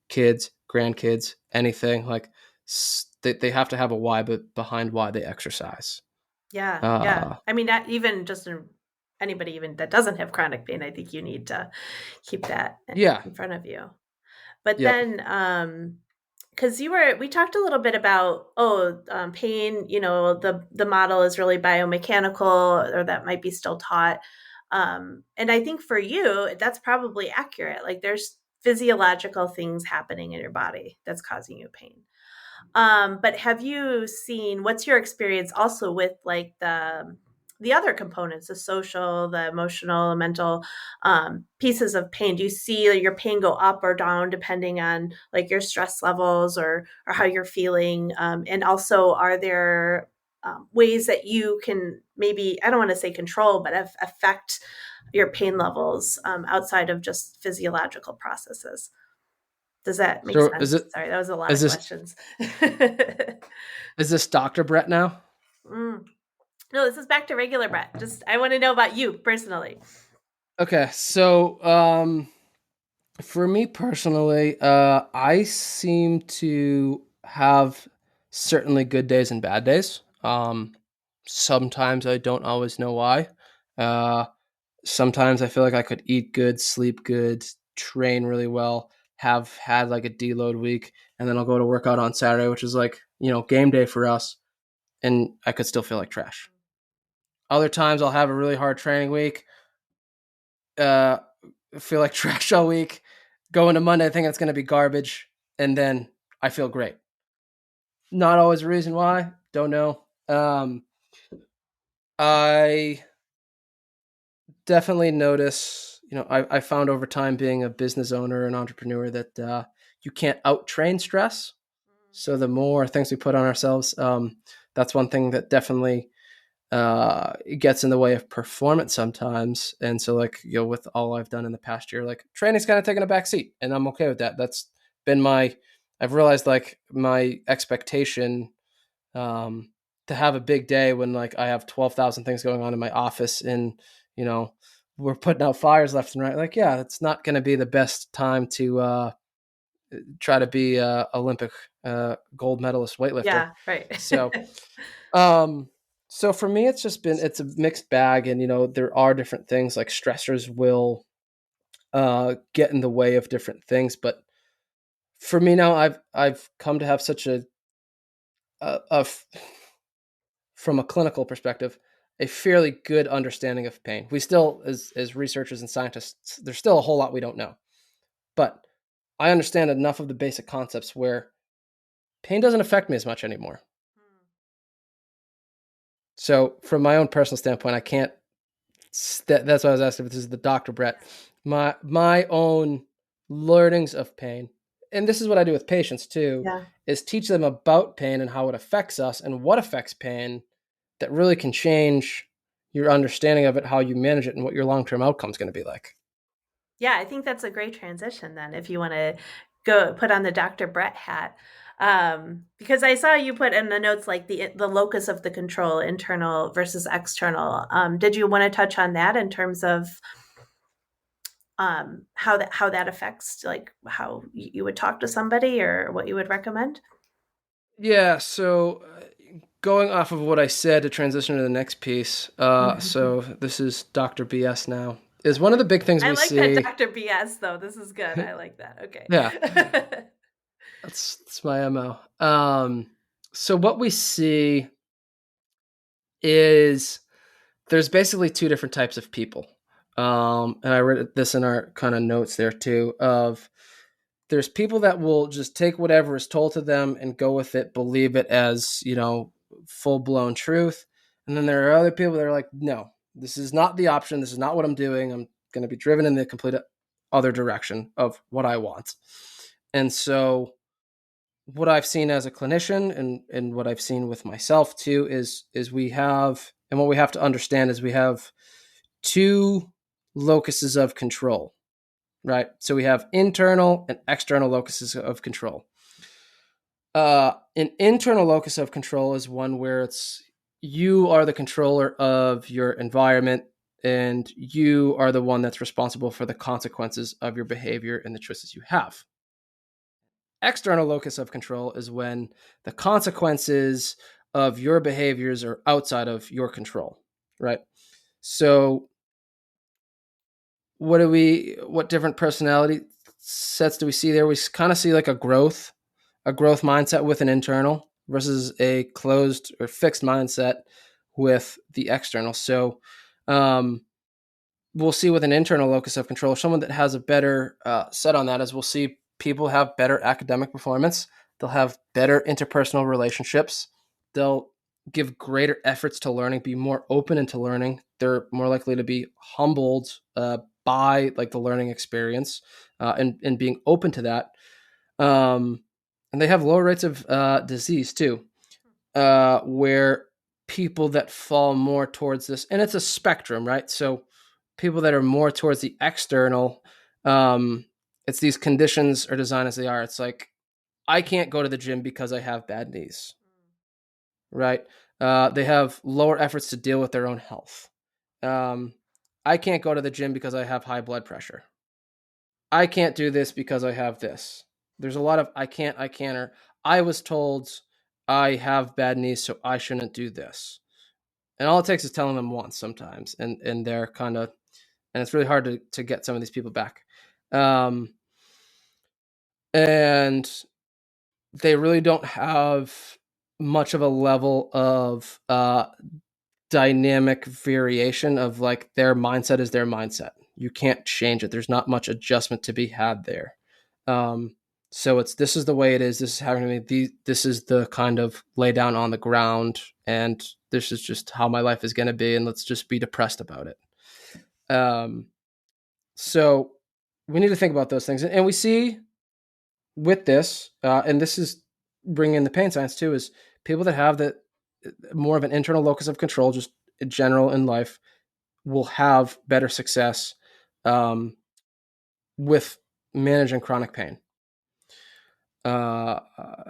kids, grandkids, anything like they have to have a why, but behind why they exercise. Yeah, yeah. Uh, I mean, that even just anybody even that doesn't have chronic pain, I think you need to keep that yeah, in front of you. But yep. then, because we talked a little bit about pain. The model is really biomechanical, or that might be still taught. And I think for you, that's probably accurate. Like there's physiological things happening in your body that's causing you pain. But have you seen what's your experience also with like the other components, the social, the emotional, mental pieces of pain? Do you see your pain go up or down depending on like your stress levels or how you're feeling? And also, are there ways that you can maybe I don't want to say control, but affect your pain levels outside of just physiological processes? Does that make So sense? Sorry, that was a lot is of this questions. is this Dr. Brett now? Mm. No, this is back to regular Brett. Just I want to know about you personally. Okay, so for me personally, I seem to have certainly good days and bad days. Sometimes I don't always know why. Uh, Sometimes I feel like I could eat good, sleep good, train really well, have had like a deload week, and then I'll go to work out on Saturday, which is like, game day for us, and I could still feel like trash. Other times I'll have a really hard training week, uh, feel like trash all week, go into Monday thinking it's going to be garbage, and then I feel great. Not always a reason why, don't know. I definitely notice, I found over time being a business owner and entrepreneur that you can't out train stress. So the more things we put on ourselves, that's one thing that definitely gets in the way of performance sometimes. And so like, with all I've done in the past year, like training's kind of taken a back seat and I'm okay with that. That's been I've realized like my expectation, um, to have a big day when like I have 12,000 things going on in my office and, you know, we're putting out fires left and right. Like, yeah, it's not going to be the best time to try to be a Olympic gold medalist weightlifter. Yeah, right. So, um, so for me, it's a mixed bag, and there are different things like stressors will get in the way of different things. But for me now, I've come to have such a from a clinical perspective, a fairly good understanding of pain. We still, as researchers and scientists, there's still a whole lot we don't know, but I understand enough of the basic concepts where pain doesn't affect me as much anymore. So, from my own personal standpoint, I can't. That's why I was asking if this is the Dr. Brett. My own learnings of pain, and this is what I do with patients too, Yeah. is teach them about pain and how it affects us and what affects pain that really can change your understanding of it, how you manage it, and what your long term outcome is going to be like. Yeah, I think that's a great transition then if you want to go put on the Dr. Brett hat. Because I saw you put in the notes like the locus of the control, internal versus external. Did you want to touch on that in terms of how that affects like how you would talk to somebody or what you would recommend? Yeah, so going off of what I said to transition to the next piece, so this is Dr. BS now, is one of the big things I we like that see. Dr. BS though. This is good. I like that. Yeah, Okay. that's my MO. So what we see is there's basically two different types of people. And I read this in our kind of notes there too, of there's people that will just take whatever is told to them and go with it, believe it as, full blown truth. And then there are other people that are like, no, this is not the option. This is not what I'm doing. I'm going to be driven in the complete other direction of what I want. And so what I've seen as a clinician and what I've seen with myself too is we have, and what we have to understand is we have two locuses of control, right? So we have internal and external locuses of control. An internal locus of control is one where it's you are the controller of your environment and you are the one that's responsible for the consequences of your behavior and the choices you have. External locus of control is when the consequences of your behaviors are outside of your control, right? So what different personality sets do we see there? We kind of see like a growth mindset with an internal versus a closed or fixed mindset with the external. So um, we'll see with an internal locus of control, someone that has a better set on that is we'll see people have better academic performance. They'll have better interpersonal relationships. They'll give greater efforts to learning, be more open into learning. They're more likely to be humbled by like the learning experience and being open to that. Um, and they have lower rates of disease too, where people that fall more towards this, and it's a spectrum, right? So people that are more towards the external, it's these conditions are designed as they are. It's like, I can't go to the gym because I have bad knees, right? They have lower efforts to deal with their own health. Um, I can't go to the gym because I have high blood pressure. I can't do this because I have this. There's a lot of I can't, or I was told I have bad knees, so I shouldn't do this. And all it takes is telling them once sometimes, and they're kind of, and it's really hard to get some of these people back. Um, and they really don't have much of a level of dynamic variation of like their mindset is their mindset. You can't change it. There's not much adjustment to be had there. Um, so it's this is the way it is. This is having me. This is the kind of lay down on the ground, and this is just how my life is going to be, and let's just be depressed about it. Um, so we need to think about those things, and we see with this, and this is bringing in the pain science too, is people that have the more of an internal locus of control, just in general in life, will have better success um, with managing chronic pain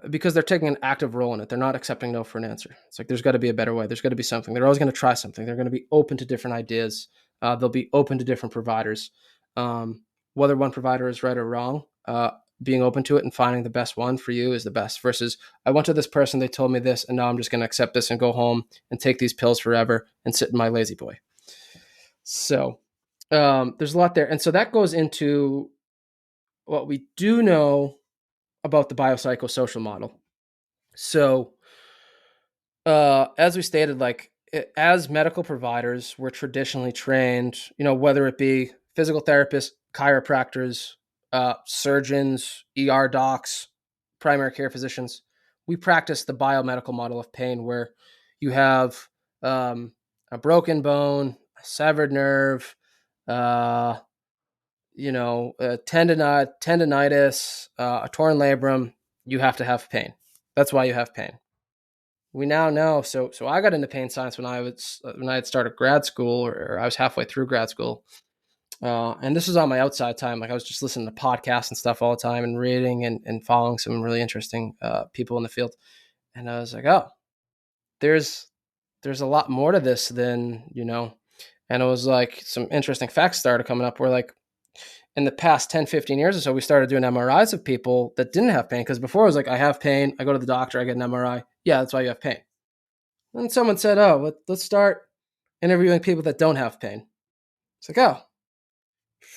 because they're taking an active role in it. They're not accepting no for an answer. It's like there's got to be a better way. There's got to be something. They're always going to try something. They're going to be open to different ideas. They'll be open to different providers, whether one provider is right or wrong. Being open to it and finding the best one for you is the best. Versus, I went to this person, they told me this, and now I'm just going to accept this and go home and take these pills forever and sit in my lazy boy. So there's a lot there. And so that goes into what we do know about the biopsychosocial model. So, as we stated, like as medical providers, we're traditionally trained, whether it be physical therapists, chiropractors, surgeons, ER docs, primary care physicians, we practice the biomedical model of pain where you have a broken bone, a severed nerve, uh, tendonitis, a torn labrum, you have to have pain. That's why you have pain. We now know. So I got into pain science when I had started grad school, or I was halfway through grad school, And this was on my outside time. Like I was just listening to podcasts and stuff all the time and reading and following some really interesting people in the field. And I was like, oh, there's there's a lot more to this than, and it was like some interesting facts started coming up where like in the past 10, 15 years or so, we started doing MRIs of people that didn't have pain. Because before it was like, I have pain. I go to the doctor. I get an MRI. Yeah, that's why you have pain. And someone said, oh, let's start interviewing people that don't have pain. It's like, oh,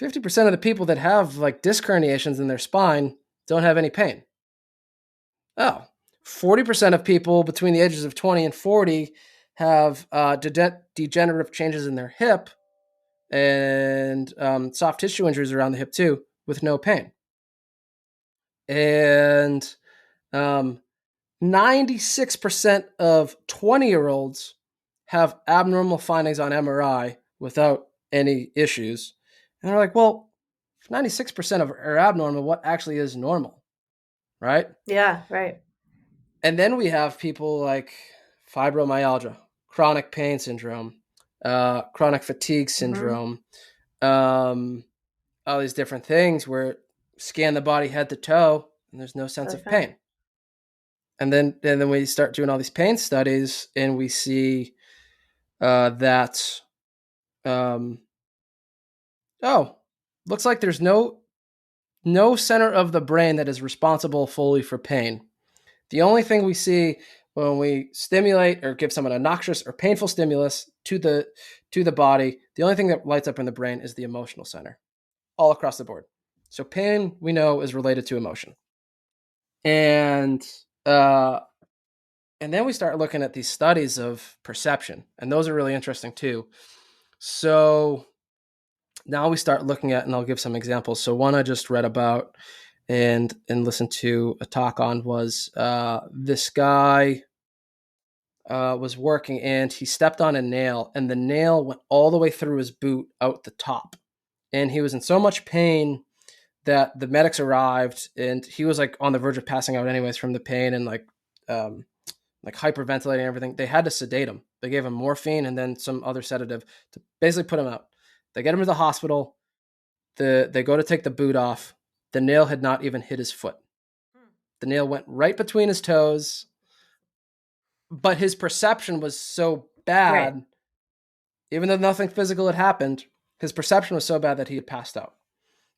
50% of the people that have like disc herniations in their spine don't have any pain. Oh, 40% of people between the ages of 20 and 40 have degenerative changes in their hip and soft tissue injuries around the hip too with no pain. And 96% of 20-year-olds have abnormal findings on MRI without any issues. And they're like, well, if 96% of are abnormal, what actually is normal, right? Yeah, right. And then we have people like fibromyalgia, chronic pain syndrome, chronic fatigue Mm-hmm. syndrome, all these different things where scan the body head to toe and there's no sense Really of fun. pain. And then we start doing all these pain studies and we see that um, oh, looks like there's no center of the brain that is responsible fully for pain. The only thing we see when we stimulate or give someone a noxious or painful stimulus to the body, the only thing that lights up in the brain is the emotional center, all across the board. So pain we know is related to emotion, and uh, and then we start looking at these studies of perception, and those are really interesting too. So now we start looking at, and I'll give some examples. So one I just read about and listened to a talk on was this guy was working and he stepped on a nail and the nail went all the way through his boot out the top. And he was in so much pain that the medics arrived and he was like on the verge of passing out anyways from the pain and like hyperventilating and everything. They had to sedate him. They gave him morphine and then some other sedative to basically put him out. They get him to the hospital. They go to take the boot off. The nail had not even hit his foot. The nail went right between his toes, but his perception was so Right. bad, even though nothing physical had happened, his perception was so bad that he had passed out.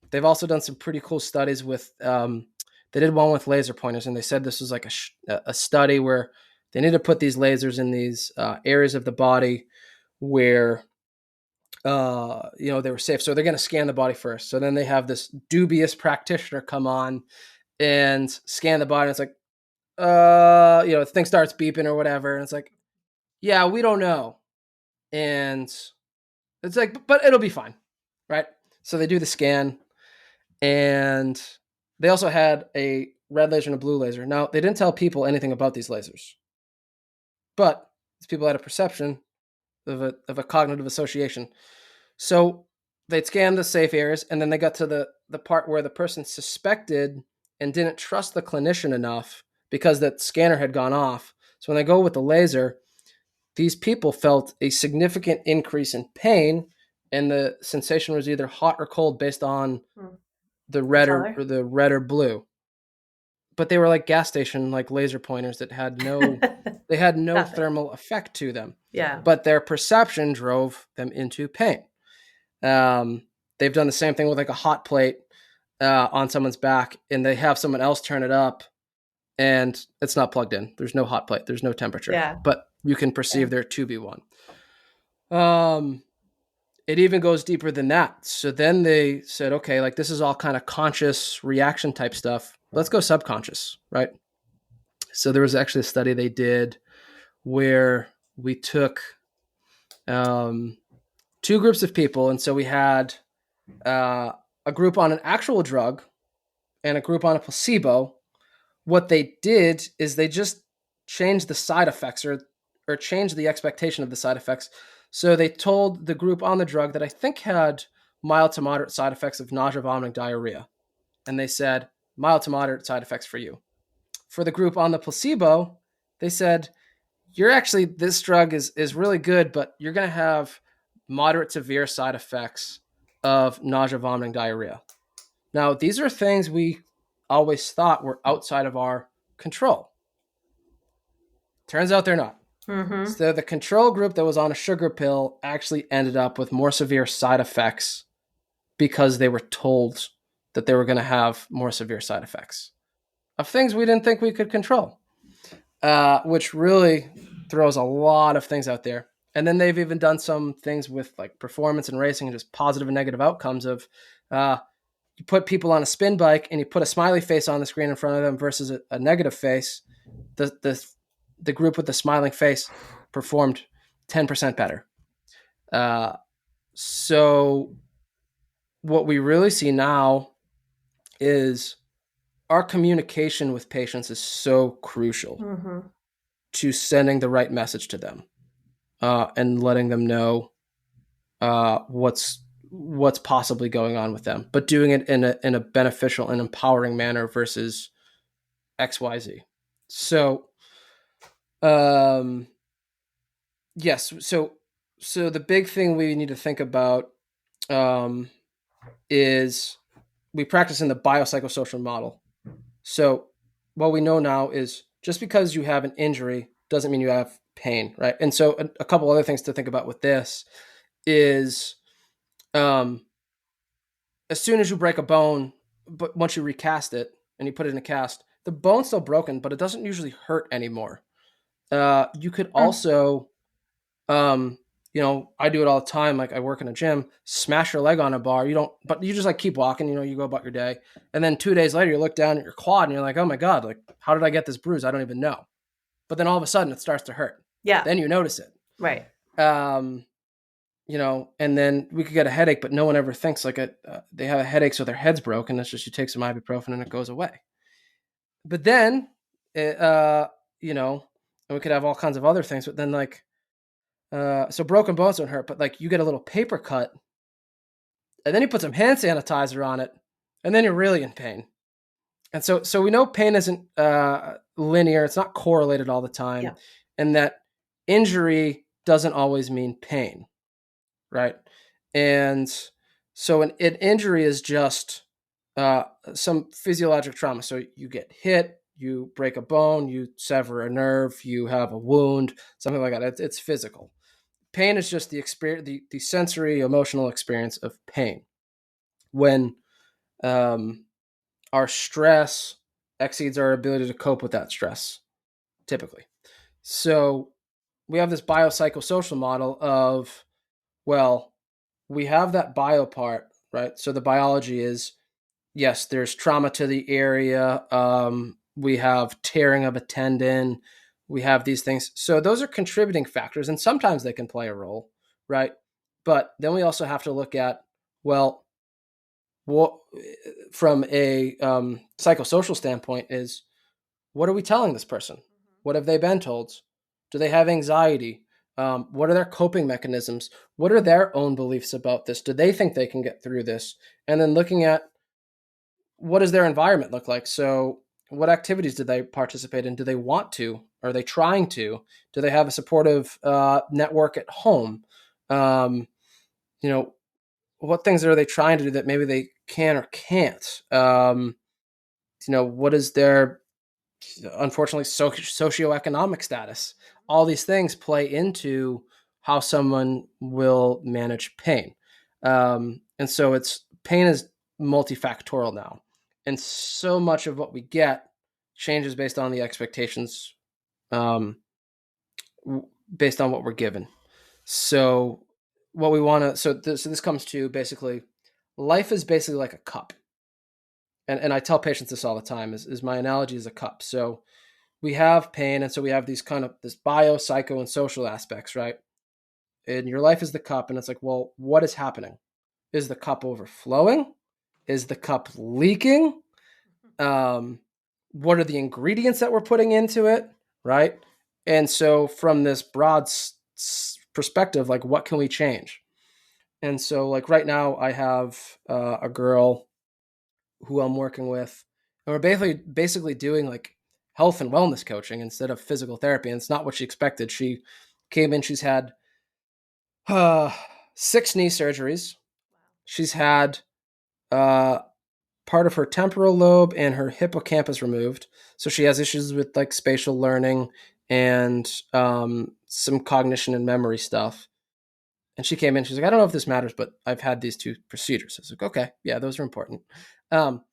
They've also done some pretty cool studies with, they did one with laser pointers, and they said this was like a study where they need to put these lasers in these areas of the body where, they were safe. So they're going to scan the body first. So then they have this dubious practitioner come on and scan the body. And it's like, the thing starts beeping or whatever. And it's like, yeah, we don't know. And it's like, but it'll be fine. Right. So they do the scan and they also had a red laser and a blue laser. Now, they didn't tell people anything about these lasers, but these people had a perception of a cognitive association. So they'd scan the safe areas and then they got to the part where the person suspected and didn't trust the clinician enough because that scanner had gone off. So when they go with the laser, these people felt a significant increase in pain, and the sensation was either hot or cold based on Hmm. the The red or color. the red or blue. But they were like gas station like laser pointers that had no Nothing. thermal effect to them, Yeah. but their perception drove them into pain. Um, they've done the same thing with like a hot plate on someone's back, and they have someone else turn it up, and it's not plugged in. There's no hot plate. There's no temperature, Yeah. but you can Yeah. perceive there to be one. Um, it even goes deeper than that. So then they said, okay, like this is all kind of conscious reaction type stuff. Let's go subconscious, right? So there was actually a study they did where we took um, two groups of people, and so we had a group on an actual drug and a group on a placebo. What they did is they just changed the side effects or changed the expectation of the side effects. So they told the group on the drug that I think had mild to moderate side effects of nausea, vomiting, diarrhea. And they said mild to moderate side effects for you. For the group on the placebo, they said you're actually, this drug is really good, but you're going to have moderate severe side effects of nausea, vomiting, diarrhea. Now, these are things we always thought were outside of our control. Turns out they're not. Mm-hmm. So the control group that was on a sugar pill actually ended up with more severe side effects because they were told that they were going to have more severe side effects of things we didn't think we could control, which really throws a lot of things out there. And then they've even done some things with like performance and racing and just positive and negative outcomes of you put people on a spin bike and you put a smiley face on the screen in front of them versus a negative face. The group with the smiling face performed 10% better. So what we really see now is our communication with patients is so crucial Mm-hmm. to sending the right message to them and letting them know what's possibly going on with them, but doing it in a beneficial and empowering manner versus XYZ. So, yes. So the big thing we need to think about is we practice in the biopsychosocial model. So what we know now is just because you have an injury doesn't mean you have pain, right? And so a couple other things to think about with this is um, as soon as you break a bone, but once you recast it and you put it in a cast, the bone's still broken, but it doesn't usually hurt anymore. You could also, um, I do it all the time. Like I work in a gym, smash your leg on a bar. You don't, but you just like keep walking. You go about your day, and then 2 days later, you look down at your quad and you're like, oh my god, like how did I get this bruise? I don't even know. But then all of a sudden, it starts to hurt. Yeah. Then you notice it. Right. And then we could get a headache, but no one ever thinks like they have a headache, so their head's broken. It's just you take some ibuprofen and it goes away. But then, and we could have all kinds of other things. But then, like, so broken bones don't hurt, but like you get a little paper cut, and then you put some hand sanitizer on it, and then you're really in pain. And so we know pain isn't linear; it's not correlated all the time, Yeah. and that injury doesn't always mean pain. Right. And so an injury is just some physiologic trauma. So you get hit, you break a bone, you sever a nerve, you have a wound, something like that. It's physical. Pain is just the experience, the sensory, emotional experience of pain. When our stress exceeds our ability to cope with that stress, typically. So we have this biopsychosocial model of, well, we have that bio part, right? So the biology is, yes, there's trauma to the area. We have tearing of a tendon. We have these things. So those are contributing factors, and sometimes they can play a role, right? But then we also have to look at, well, what from a psychosocial standpoint is, what are we telling this person? What have they been told? Do they have anxiety? What are their coping mechanisms? What are their own beliefs about this? Do they think they can get through this? And then looking at, what does their environment look like? So what activities do they participate in? Do they want to? Are they trying to? Do they have a supportive network at home? Um, what things are they trying to do that maybe they can or can't? What is their, unfortunately, socioeconomic status? All these things play into how someone will manage pain. And so pain is multifactorial now. And so much of what we get changes based on the expectations, based on what we're given. So what we want to, so this comes to basically, life is basically like a cup. And I tell patients this all the time is my analogy is a cup. So we have pain, and so we have these kind of this bio, psycho, and social aspects, right? And your life is the cup, and it's like, well, what is happening? Is the cup overflowing? Is the cup leaking? What are the ingredients that we're putting into it, right? And so from this broad perspective, like, what can we change? And so, like, right now I have a girl who I'm working with, and we're basically doing like health and wellness coaching instead of physical therapy. And it's not what she expected. She came in, she's had 6 knee surgeries. she's had uh, part of her temporal lobe and her hippocampus removed. So she has issues with like spatial learning and some cognition and memory stuff. And she came in, she's like, I don't know if this matters, but I've had these two procedures. I was like, okay, yeah, those are important. Um,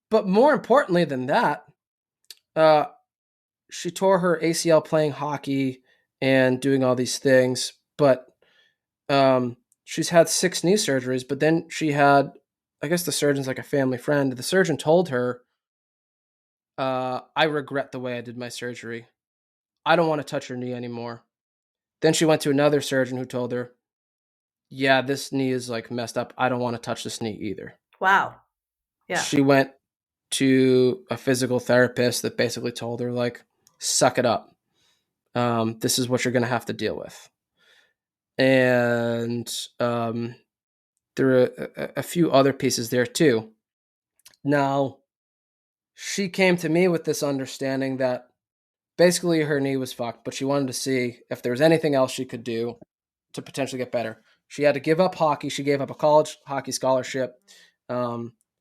but more importantly than that, uh, she tore her ACL playing hockey and doing all these things. But she's had 6 knee surgeries. But then she had, I guess the surgeon's like a family friend. The surgeon told her, I regret the way I did my surgery. I don't want to touch your knee anymore. Then she went to another surgeon who told her, yeah, this knee is like messed up. I don't want to touch this knee either. Wow. Yeah. She went to a physical therapist that basically told her, like, suck it up. This is what you're going to have to deal with. And there are a few other pieces there too. Now, she came to me with this understanding that basically her knee was fucked, but she wanted to see if there was anything else she could do to potentially get better. She had to give up hockey. She gave up a college hockey scholarship.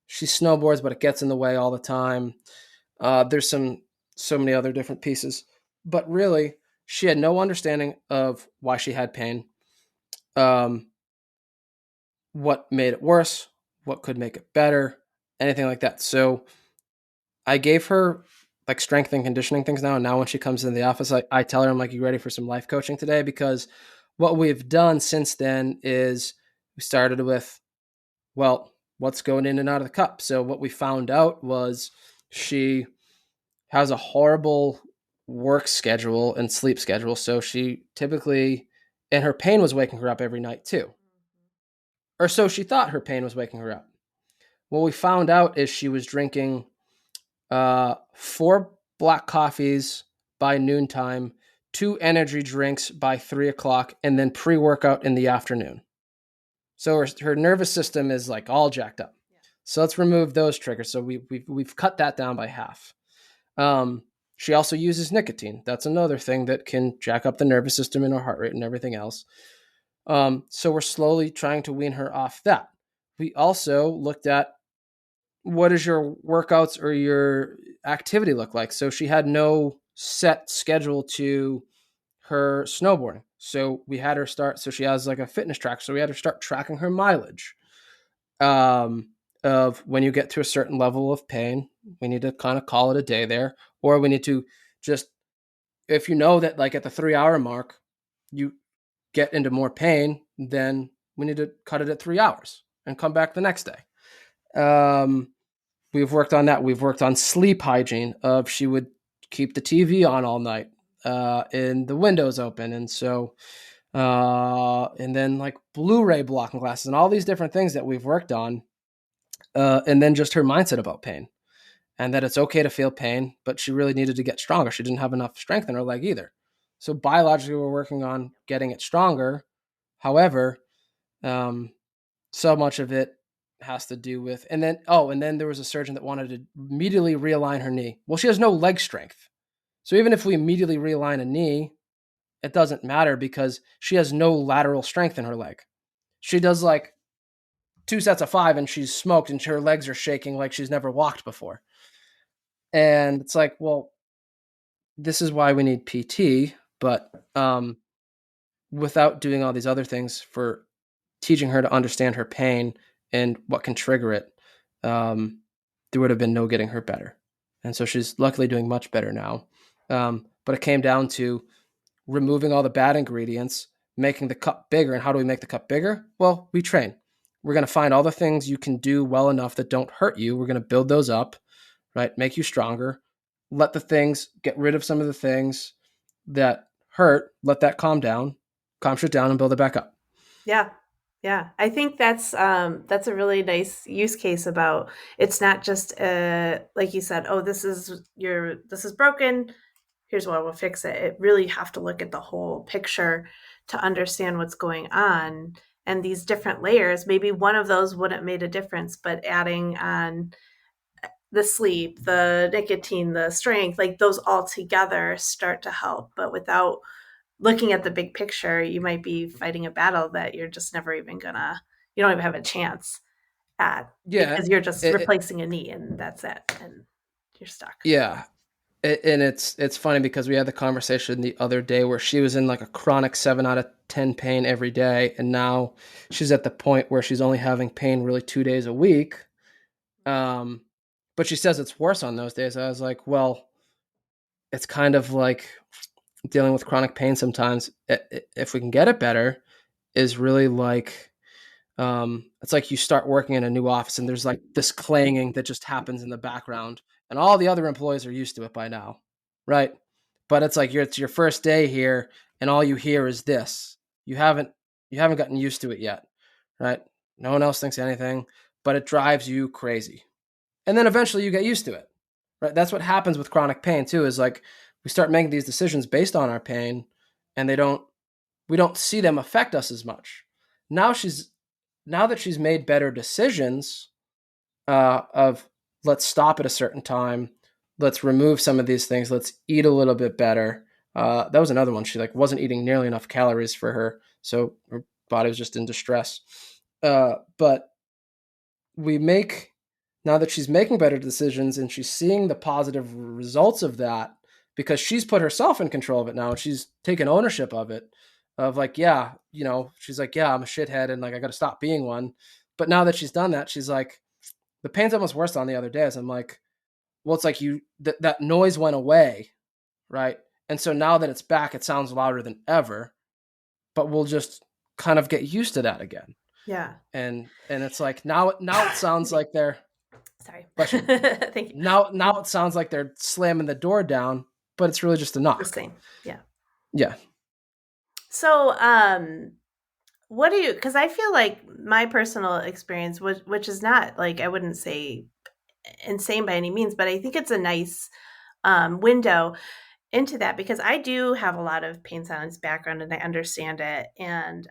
She snowboards, but it gets in the way all the time. There's so many other different pieces, but really, she had no understanding of why she had pain, um, what made it worse, what could make it better, anything like that. So I gave her like strength and conditioning things now. And now when she comes into the office, I tell her, I'm like, you ready for some life coaching today? Because what we've done since then is we started with, well, what's going in and out of the cup. So what we found out was she has a horrible work schedule and sleep schedule. So she typically, and her pain was waking her up every night too. Or so she thought her pain was waking her up. What we found out is she was drinking 4 black coffees by noontime, 2 energy drinks by 3 o'clock, and then pre-workout in the afternoon. So her nervous system is like all jacked up. So let's remove those triggers. So we've cut that down by half. She also uses nicotine. That's another thing that can jack up the nervous system and her heart rate and everything else. So we're slowly trying to wean her off that. We also looked at what does your workouts or your activity look like. So she had no set schedule to her snowboarding. So we had her start. So she has like a fitness tracker. So we had her start tracking her mileage. Of when you get to a certain level of pain, we need to kind of call it a day there, or we need to just, if you know that like at the 3 hour mark, you get into more pain, then we need to cut it at 3 hours and come back the next day. We've worked on that. We've worked on sleep hygiene of she would keep the TV on all night, and the windows open. And so, and then like Blu-ray blocking glasses and all these different things that we've worked on. And then just her mindset about pain and that it's okay to feel pain, but she really needed to get stronger. She didn't have enough strength in her leg either. So biologically, we're working on getting it stronger. However, so much of it has to do with, and then there was a surgeon that wanted to immediately realign her knee. Well, she has no leg strength. So even if we immediately realign a knee, it doesn't matter because she has no lateral strength in her leg. She does like 2 sets of 5 and she's smoked and her legs are shaking like she's never walked before. And it's like, well, this is why we need PT, but without doing all these other things for teaching her to understand her pain and what can trigger it, there would have been no getting her better. And so she's luckily doing much better now. But it came down to removing all the bad ingredients, making the cup bigger. And how do we make the cup bigger? Well, we train. We're going to find all the things you can do well enough that don't hurt you. We're going to build those up, right? Make you stronger. Let the things, get rid of some of the things that hurt. Let that calm shit down and build it back up. Yeah. Yeah. I think that's a really nice use case about it's not just like you said, oh, this is broken. Here's what will fix it. It really have to look at the whole picture to understand what's going on and these different layers. Maybe one of those wouldn't made a difference, but adding on the sleep, the nicotine, the strength, like those all together start to help. But without looking at the big picture, you might be fighting a battle that you're just never even gonna You don't even have a chance at, Yeah. because you're just It, replacing a knee and that's it. And you're stuck. yeah. And it's funny because we had the conversation the other day where she was in like a chronic 7 out of 10 pain every day, and now she's at the point where she's only having pain really 2 days a week. Um, but she says it's worse on those days. I was like, well, it's kind of like dealing with chronic pain sometimes. If we can get it better, is really like it's like you start working in a new office and there's like this clanging that just happens in the background, and all the other employees are used to it by now, right? But it's like it's your first day here, and all you hear is this. You haven't you haven't gotten used to it yet, right? No one else thinks anything, but it drives you crazy, and then eventually you get used to it, right? That's what happens with chronic pain too. Is like we start making these decisions based on our pain, and we don't see them affect us as much. Now she's now that she's made better decisions of let's stop at a certain time, let's remove some of these things, let's eat a little bit better. That was another one. She like wasn't eating nearly enough calories for her, so her body was just in distress. But we make now that she's making better decisions and she's seeing the positive results of that because she's put herself in control of it now and she's taken ownership of it, of like, yeah, she's like, yeah, I'm a shithead and like I got to stop being one. But now that she's done that, she's like, the pain's almost worse on the other days. I'm like, well, it's like that noise went away, right? And so now that it's back, it sounds louder than ever, but we'll just kind of get used to that again. Yeah. And it's like now it sounds like they're Sorry. bless you. Thank you. Now it sounds like they're slamming the door down, but it's really just a The knock. same. Yeah. Yeah. So, what do you, because I feel like my personal experience, which is not like, I wouldn't say insane by any means, but I think it's a nice window into that because I do have a lot of pain science background and I understand it. And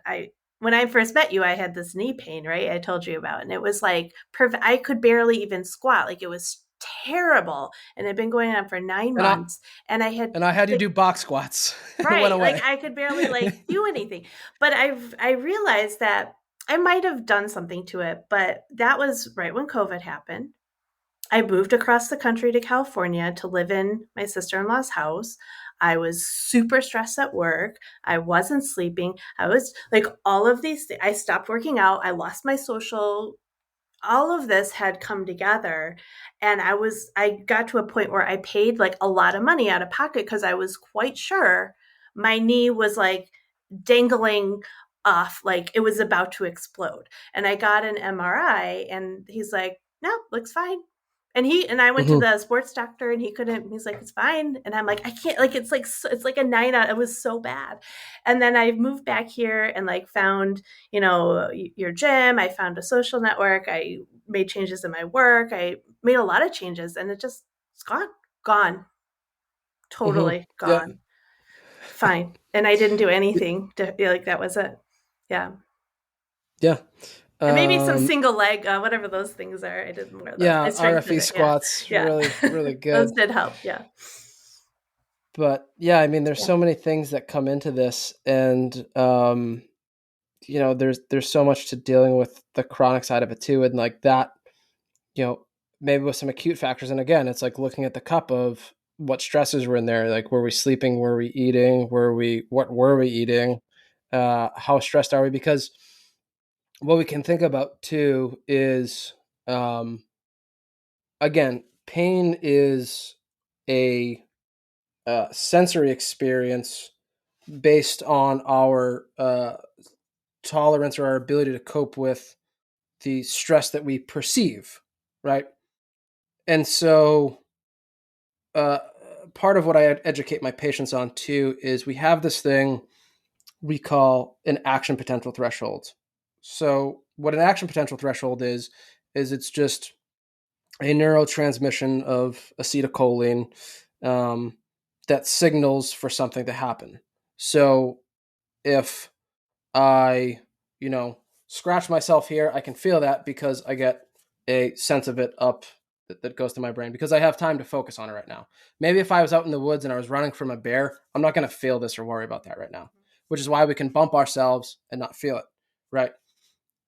when I first met you, I had this knee pain, right? I told you about, and it was like, I could barely even squat. Like it was terrible. And it had been going on for 9 And I months. And I had, and I had you like, do box squats and it went right, like away. I could barely like do anything. But I realized that I might have done something to it, but that was right when COVID happened. I moved across the country to California to live in my sister-in-law's house. I was super stressed at work. I wasn't sleeping. I was like all of these things. I stopped working out. I lost my social. All of this had come together, and I got to a point where I paid like a lot of money out of pocket because I was quite sure my knee was like dangling off, like it was about to explode. And I got an MRI and he's like, no, looks fine. And I went to Mhm. the sports doctor and he couldn't, he's like, it's fine. And I'm like, I can't, like, it's like a 9 out. It was so bad. And then I moved back here and like found, your gym. I found a social network. I made changes in my work. I made a lot of changes and it's gone, Mhm. totally Yeah. gone. Fine. And I didn't do anything to, like, that was it. Yeah. Yeah. And maybe some Um single leg, whatever those things are. I did more of those. I yeah, strengthened RFE it. Yeah. squats Yeah. really really Those good. did help. Yeah. But yeah, I mean there's Yeah. so many things that come into this, and there's so much to dealing with the chronic side of it too, and like that, you know, maybe with some acute factors. And again, it's like looking at the cup of what stresses were in there. Like, were we sleeping? Were we eating? What were we eating? How stressed are we? Because what we can think about too is, um, again, pain is a sensory experience based on our tolerance or our ability to cope with the stress that we perceive, right? And so, uh, part of what I educate my patients on too is we have this thing we call an action potential threshold. So, what an action potential threshold is it's just a neurotransmission of acetylcholine, um, that signals for something to happen. So, if I, you know, scratch myself here, I can feel that because I get a sense of it up that goes to my brain because I have time to focus on it right now. Maybe if I was out in the woods and I was running from a bear, I'm not going to feel this or worry about that right now, which is why we can bump ourselves and not feel it, right?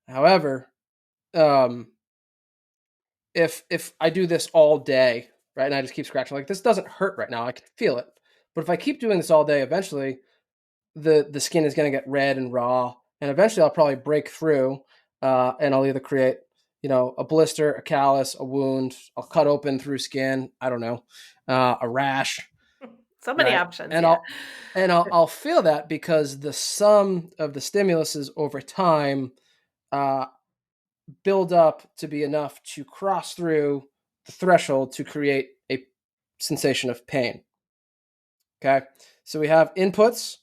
However, um, if I do this all day, right, and I just keep scratching, like this doesn't hurt right now, I can feel it. But if I keep doing this all day, eventually the skin is going to get red and raw, and eventually I'll probably break through, and I'll either create, a blister, a callus, a wound. I'll cut open through skin. I don't know, a rash, So many right? options, And yeah. I'll feel that because the sum of the stimuluses over time uh, build up to be enough to cross through the threshold to create a sensation of pain. Okay, so we have inputs,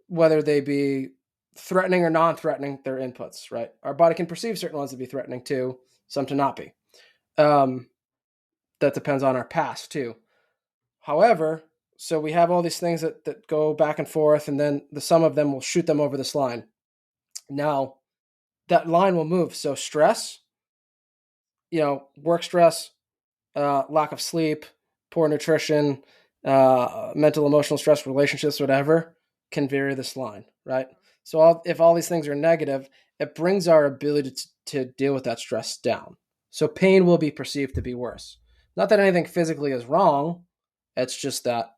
whether they be threatening or non-threatening, they're inputs, right? Our body can perceive certain ones to be threatening too, some to not be. Um, that depends on our past too. However, so we have all these things that go back and forth, and then the sum of them will shoot them over this line. Now, that line will move. So stress, work stress, lack of sleep, poor nutrition, mental, emotional stress, relationships, whatever, can vary this line, right? So if all these things are negative, it brings our ability to deal with that stress down. So pain will be perceived to be worse. Not that anything physically is wrong, it's just that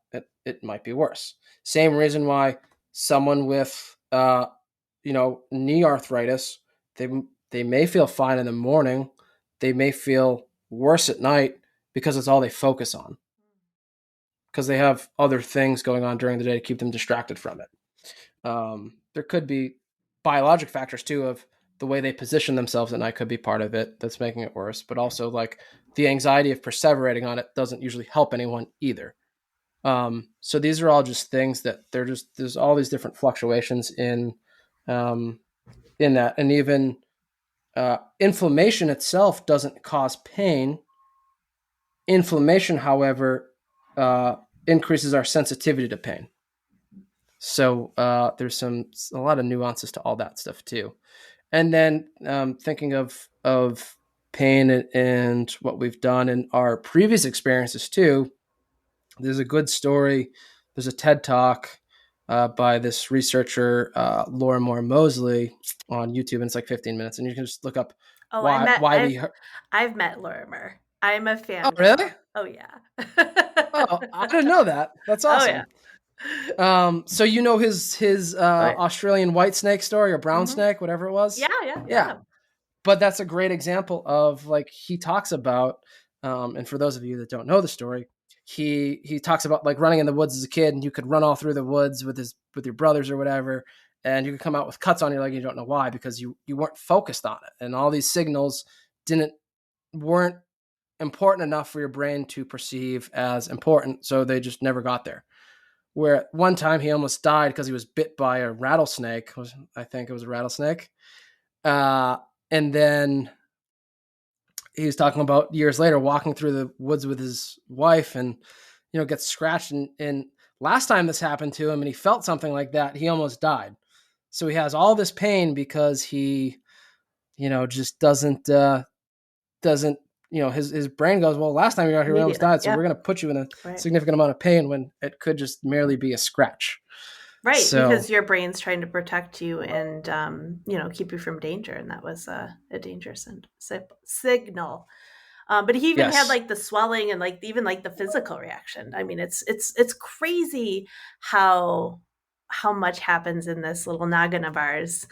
it might be worse. Same reason why someone with knee arthritis, they they may feel fine in the morning, they may feel worse at night because it's all they focus on, because they have other things going on during the day to keep them distracted from it. There could be biologic factors too of the way they position themselves at night could be part of it that's making it worse, but also like the anxiety of perseverating on it doesn't usually help anyone either. So these are all just things that there's all these different fluctuations um, in that, and even inflammation itself doesn't cause pain. Inflammation, however, increases our sensitivity to pain. So there's a lot of nuances to all that stuff too. And then thinking of pain and what we've done in our previous experiences too. There's a good story. There's a TED talk by this researcher, Laura Moore Mosley, on YouTube, and it's like 15 minutes, and you can just look up Oh, why we. I've met Lorimer. I'm a Oh, fan really? now. Oh yeah. Oh, I didn't know that. That's Oh yeah. awesome. So his Oh yeah. Australian white snake story or brown Hmm. snake, whatever it Yeah, was. yeah, Yeah, yeah. but that's a great example of like he talks about. And for those of you that don't know the story, he talks about like running in the woods as a kid, and you could run all through the woods with your brothers or whatever, and you could come out with cuts on your leg and you don't know why because you weren't focused on it, and all these signals didn't weren't important enough for your brain to perceive as important, so they just never got there. Where one time he almost died because he was bit by a rattlesnake. I think it was a rattlesnake. Uh, and then he was talking about years later walking through the woods with his wife and, gets scratched. And last time this happened to him and he felt something like that, he almost died. So he has all this pain because he, just doesn't, his brain goes, well, last time you were out here, we almost Immediately. died. So we're Yeah. going to put you in a Right. significant amount of pain when it could just merely be a scratch. Right, because So, your brain's trying to protect you and keep you from danger, and that was a dangerous signal. But he even had yes. like the swelling and like even like the physical reaction. I mean, it's crazy how how much happens in this little noggin of ours,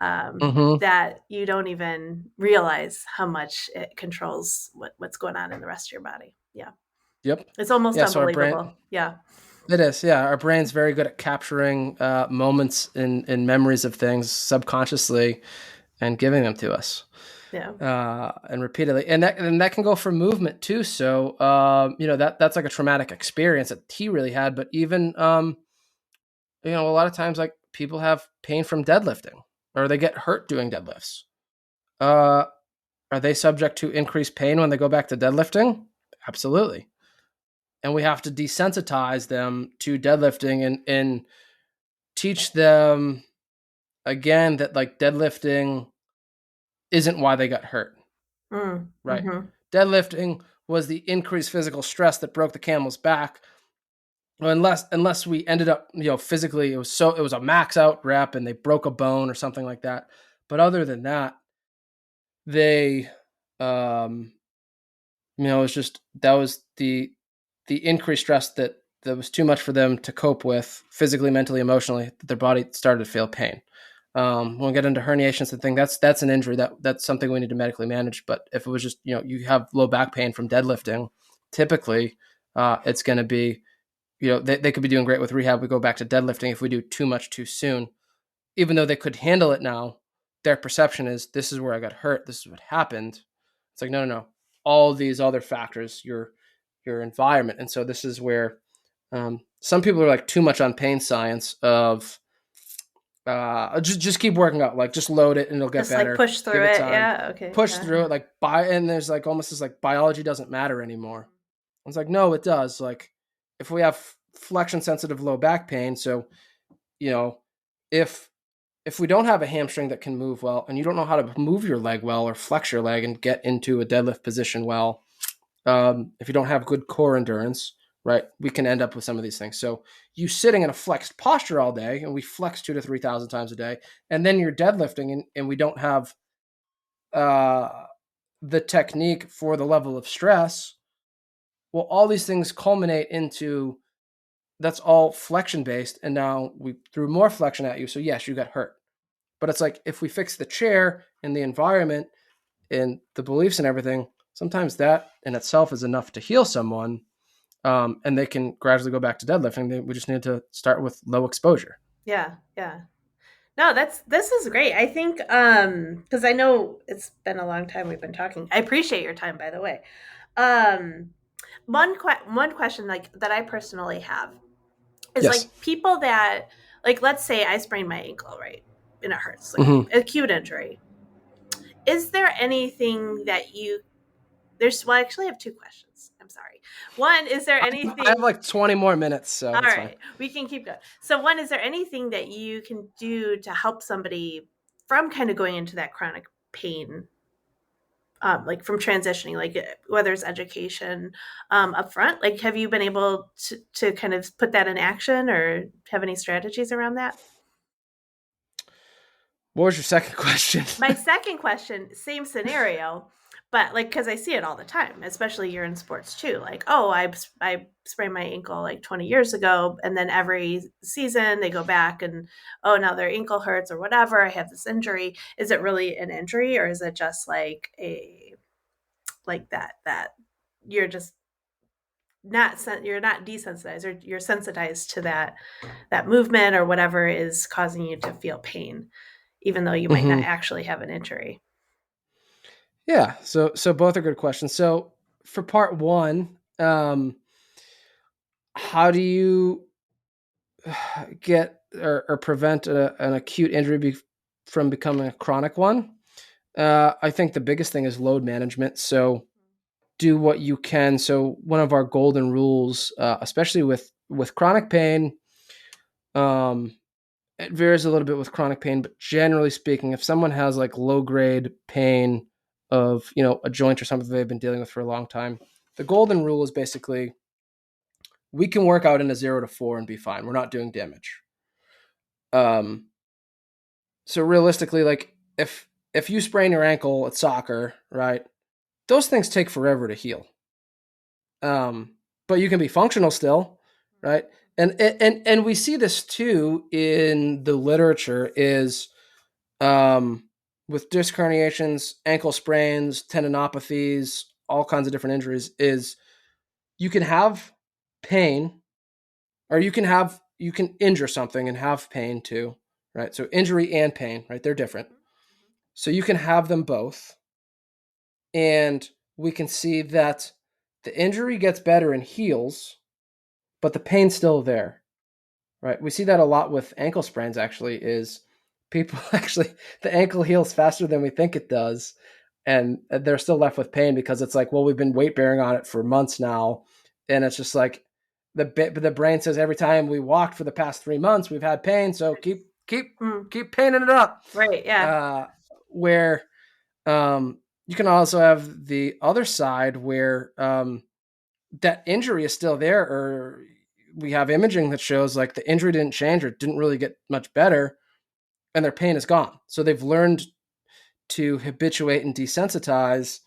Mm-hmm. that you don't even realize how much it controls what's going on in the rest of your body. Yeah, Yep. it's almost Yeah. So our brain, unbelievable. Yeah, it is. Yeah. Our brain's very good at capturing moments and memories of things subconsciously and giving them to us yeah. and repeatedly. And that can go for movement too. So, that's like a traumatic experience that he really had. But even, a lot of times, like people have pain from deadlifting or they get hurt doing deadlifts. Uh, are they subject to increased pain when they go back to deadlifting? Absolutely. And we have to desensitize them to deadlifting and teach them again that like deadlifting isn't why they got hurt, Mm, right? mm-hmm. Deadlifting was the increased physical stress that broke the camel's back. Unless we ended up, physically it was a max out rep and they broke a bone or something like that. But other than that, they, um, it's just that was the increased stress that was too much for them to cope with physically, mentally, emotionally. That their body started to feel pain. When we get into herniations and thing, that's an injury that's something we need to medically manage. But if it was just you have low back pain from deadlifting, typically it's going to be they could be doing great with rehab. We go back to deadlifting if we do too much too soon, even though they could handle it now. Their perception is this is where I got hurt. This is what happened. It's like no. All these other factors, your environment, and so this is where some people are like too much on pain science of just keep working out, like just load it and it'll get Just like better. push Give through it it. time, Yeah. Okay. push Yeah. through it. And there's like almost this like biology doesn't matter anymore. It's like no, it does. Like if we have flexion sensitive low back pain, so you know if we don't have a hamstring that can move well, and you don't know how to move your leg well or flex your leg and get into a deadlift position well, if you don't have good core endurance, right, we can end up with some of these things. So you sitting in a flexed posture all day, and we flex 2 to 3 thousand times a day, and then you're deadlifting, and we don't have uh, the technique for the level of stress. Well, all these things culminate into that's all flexion based, and now we threw more flexion at you. So yes, you got hurt. But it's like if we fix the chair and the environment and the beliefs and everything, sometimes that in itself is enough to heal someone, and they can gradually go back to deadlifting. We just need to start with low exposure. Yeah. Yeah. No, this is great. I think because I know it's been a long time we've been talking. I appreciate your time, by the way. Um one question like that I personally have is Yes. like people that like let's say I sprained my ankle, right? And it hurts, like Mm-hmm. acute injury. Is there anything that you there's well I actually have two questions. I'm sorry. One, is there I have anything like 20 more minutes, so all it's fine. right, we can keep going. So one, is there anything that you can do to help somebody from kind of going into that chronic pain like from transitioning, like whether it's education up front, like have you been able to kind of put that in action or have any strategies around that? What was your second question? My second question, same scenario, but like because I see it all the time, especially you're in sports too. Like, oh, I sprained my ankle like 20 years ago, and then every season they go back and oh now their ankle hurts or whatever. I have this injury. Is it really an injury or is it just like a like that you're just you're not desensitized or you're sensitized to that movement or whatever is causing you to feel pain even though you might not Mm-hmm. actually have an injury. Yeah. So both are good questions. So for part one, how do you get or prevent an acute injury from becoming a chronic one? I think the biggest thing is load management. So do what you can. So one of our golden rules, especially with chronic pain, um, it varies a little bit with chronic pain, but generally speaking, if someone has like low grade pain of a joint or something they've been dealing with for a long time, the golden rule is basically we can work out in a 0 to 4 and be fine. We're not doing damage. Um, so realistically, like if you sprain your ankle at soccer, right, those things take forever to heal. But you can be functional still, right? And we see this too in the literature is with disc herniations, ankle sprains, tendinopathies, all kinds of different injuries. Is you can have pain, or you can injure something and have pain too, right? So injury and pain, right? They're different. So you can have them both, and we can see that the injury gets better and heals, but the pain's still there, right? We see that a lot with ankle sprains. Actually, is people actually the ankle heals faster than we think it does, and they're still left with pain because it's like, well, we've been weight bearing on it for months now, and it's just like the brain says every time we walked for the past 3 months we've had pain, so Mm, keep paining it up. right. Yeah. Uh, where you can also have the other side where that injury is still there, or we have imaging that shows like the injury didn't change or didn't really get much better, and their pain is gone. So they've learned to habituate and desensitize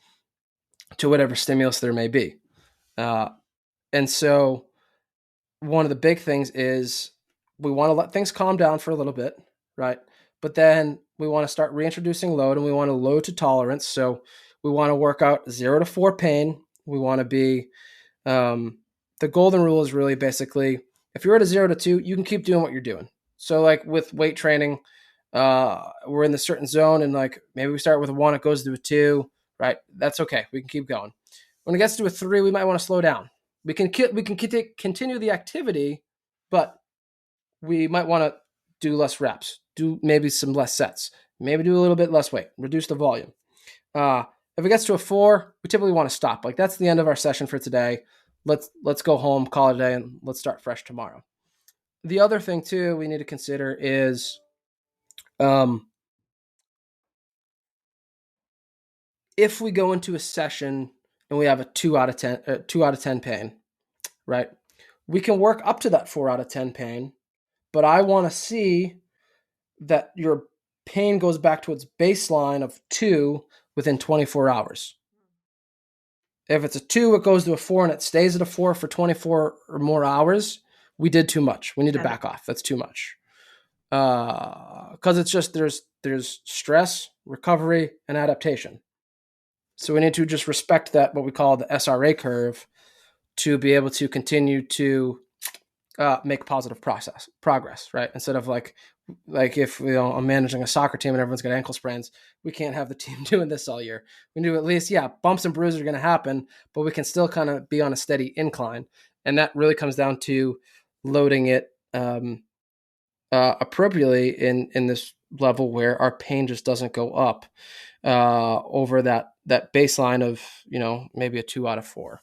to whatever stimulus there may be. And so one of the big things is we want to let things calm down for a little bit, right? But then we want to start reintroducing load, and we want to load to tolerance. So we want to work out 0 to 4 pain. We want to be, the golden rule is really basically, if you're at a 0 to 2, you can keep doing what you're doing. So like with weight training, we're in the certain zone, and like maybe we start with a 1, it goes to a 2, right? That's okay. We can keep going. When it gets to a 3, we might want to slow down. We can continue the activity, but we might want to do less reps, do maybe some less sets, maybe do a little bit less weight, reduce the volume. If it gets to a 4, we typically want to stop. Like that's the end of our session for today. Let's go home, call it a day, and let's start fresh tomorrow. The other thing too we need to consider is, if we go into a session and we have a 2 out of 10 pain, right? We can work up to that 4 out of 10 pain, but I want to see that your pain goes back to its baseline of 2 within 24 hours. If it's a 2, it goes to a 4 and it stays at a 4 for 24 or more hours, we did too much. We need to back off. That's too much. Because it's just there's stress, recovery, and adaptation. So we need to just respect that, what we call the SRA curve, to be able to continue to make positive progress, right? Instead of like if I'm managing a soccer team and everyone's got ankle sprains, we can't have the team doing this all year. We do at least, bumps and bruises are going to happen, but we can still kind of be on a steady incline. And that really comes down to loading it appropriately in this level where our pain just doesn't go up over that baseline of, maybe a 2 out of 4.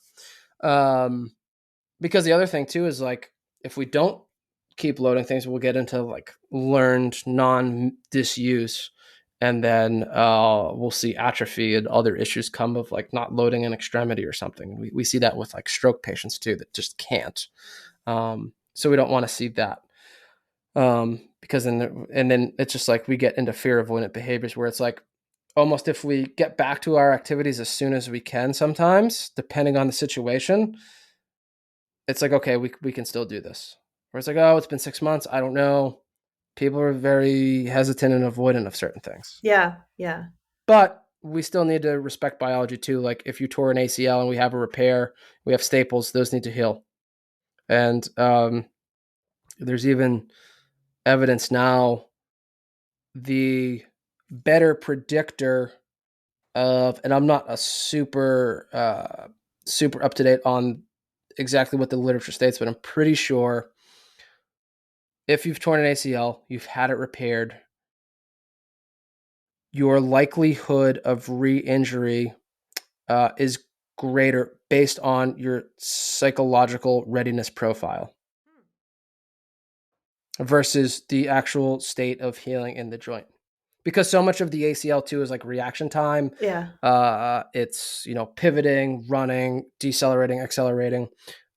Because the other thing too is like, if we don't keep loading things, we'll get into like learned non-disuse, and then we'll see atrophy and other issues come of like not loading an extremity or something. We see that with like stroke patients too that just can't. So we don't want to see that, because then it's just like we get into fear avoidant behaviors where it's like, almost if we get back to our activities as soon as we can, sometimes depending on the situation, it's like, okay, we can still do this. Where it's like, oh, it's been 6 months, I don't know. People are very hesitant and avoidant of certain things. Yeah. But we still need to respect biology too. Like if you tore an ACL and we have a repair, we have staples, those need to heal. And there's even evidence now, the better predictor of, and I'm not a super up to date on exactly what the literature states, but I'm pretty sure if you've torn an ACL, you've had it repaired, your likelihood of re-injury is greater based on your psychological readiness profile versus the actual state of healing in the joint. Because so much of the ACL too is like reaction time. Yeah. It's, pivoting, running, decelerating, accelerating.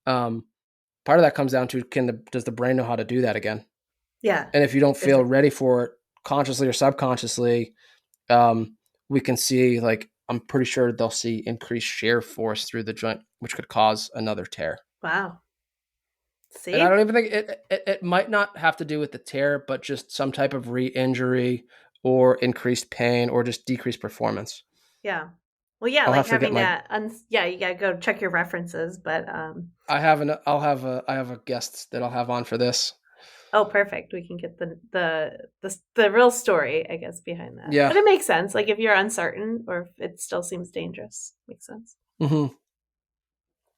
Part of that comes down to, does the brain know how to do that again? Yeah. And if you don't feel ready for it consciously or subconsciously, we can see, like, I'm pretty sure they'll see increased shear force through the joint, which could cause another tear. Wow. See? And I don't even think it might not have to do with the tear, but just some type of re-injury or increased pain or just decreased performance. Yeah. Well, yeah, I'll like have to get having that. You gotta go check your references, but I have a guest that I'll have on for this. oh, perfect. We can get the real story, I guess, behind that. Yeah. But it makes sense. Like if you're uncertain or if it still seems dangerous, makes sense. Mm-hmm.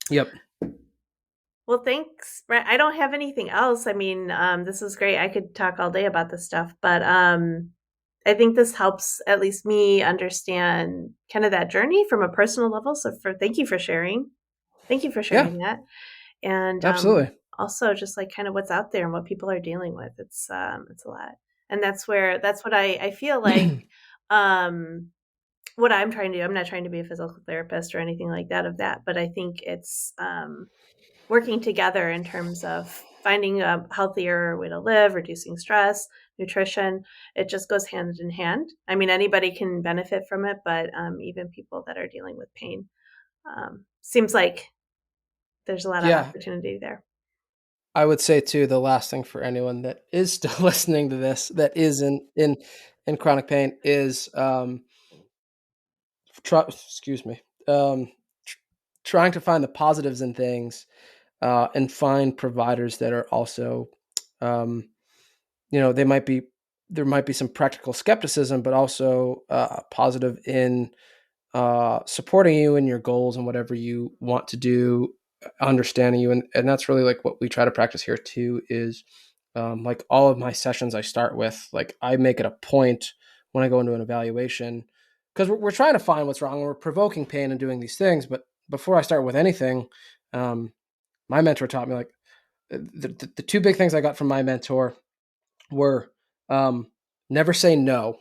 Yep. Well, thanks, Brett. I don't have anything else. I mean, this is great. I could talk all day about this stuff, but I think this helps at least me understand kind of that journey from a personal level. So thank you for sharing. Thank you for sharing that. And Absolutely. also just like kind of what's out there and what people are dealing with. It's a lot. And that's what I feel like what I'm trying to do. I'm not trying to be a physical therapist or anything like that, but I think it's working together in terms of finding a healthier way to live, reducing stress, nutrition, it just goes hand in hand. I mean, anybody can benefit from it, but even people that are dealing with pain, seems like there's a lot of Yeah, opportunity there. I would say too, the last thing for anyone that is still listening to this, that is in chronic pain, is excuse me, tr- trying to find the positives in things, and find providers that are also, um, they might be there might be some practical skepticism, but also positive in supporting you in your goals and whatever you want to do, understanding you. And that's really like what we try to practice here too is like all of my sessions I start with, like I make it a point when I go into an evaluation, because we're trying to find what's wrong and we're provoking pain and doing these things. But before I start with anything, um, my mentor taught me like the two big things I got from my mentor were um, never say no.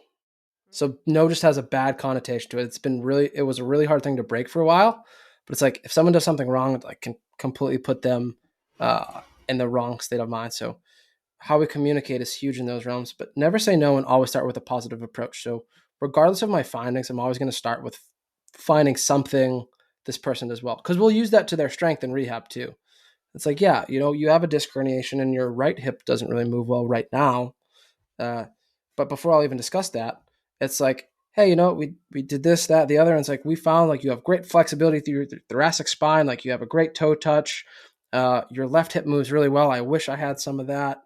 So no just has a bad connotation to it. It was a really hard thing to break for a while, but it's like if someone does something wrong, I can completely put them in the wrong state of mind. So how we communicate is huge in those realms, but never say no and always start with a positive approach. So regardless of my findings, I'm always going to start with finding something this person does well, because we'll use that to their strength in rehab too. It's like, yeah, you have a disc herniation and your right hip doesn't really move well right now. Uh, but before I'll even discuss that, it's like, hey, we did this, that, the other, and it's like we found like you have great flexibility through your thoracic spine, like you have a great toe touch. Your left hip moves really well. I wish I had some of that,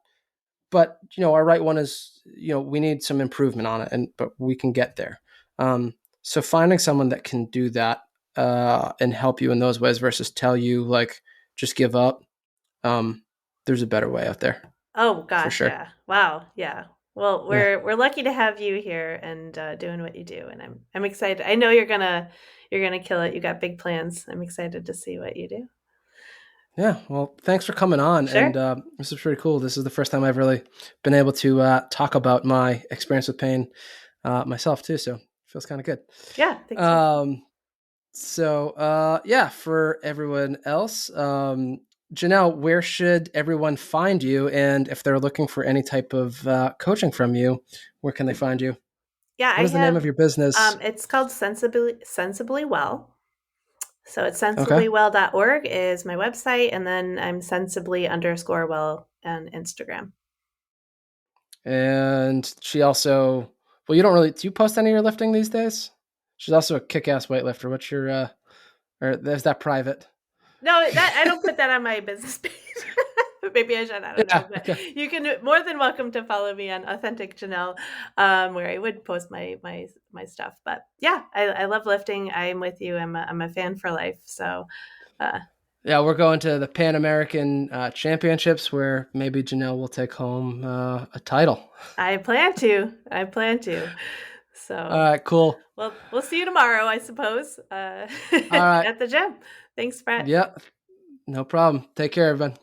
but our right one is, we need some improvement on it, but we can get there. So finding someone that can do that and help you in those ways versus tell you like just give up. Um, there's a better way out there Oh for gosh, sure. yeah. Wow, yeah. Well, Yeah. we're lucky to have you here and doing what you do, and I'm excited. I know you're gonna kill it. You got big plans. I'm excited to see what you do. Yeah, well, thanks for coming on, and Sure. this is pretty cool. This is the first time I've really been able to talk about my experience with pain myself too, so it feels kind of good. Yeah. Thanks for. Um, yeah, for everyone else, Janelle, where should everyone find you? And if they're looking for any type of coaching from you, where can they find you? Yeah, What I is the name of have. your business? It's called Sensibly Well. So it's Okay. sensiblywell.org is my website, and then I'm sensibly_well on Instagram. And she also, well, you don't really, do you post any of your lifting these days? She's also a kick-ass weightlifter. What's your, or is that private? No, that I don't put that on my business page. Maybe I should. I don't know, Yeah. but Okay. you can more than welcome to follow me on Authentic Janelle, where I would post my stuff. But yeah, I love lifting. I'm with you. I'm a fan for life. So uh, Yeah, we're going to the Pan American Championships where maybe Janelle will take home a title. I plan to. I plan to. All So right, cool. well, we'll see you tomorrow, I suppose, All right. at the gym. Thanks, Brett. Yeah, no problem. Take care, everyone.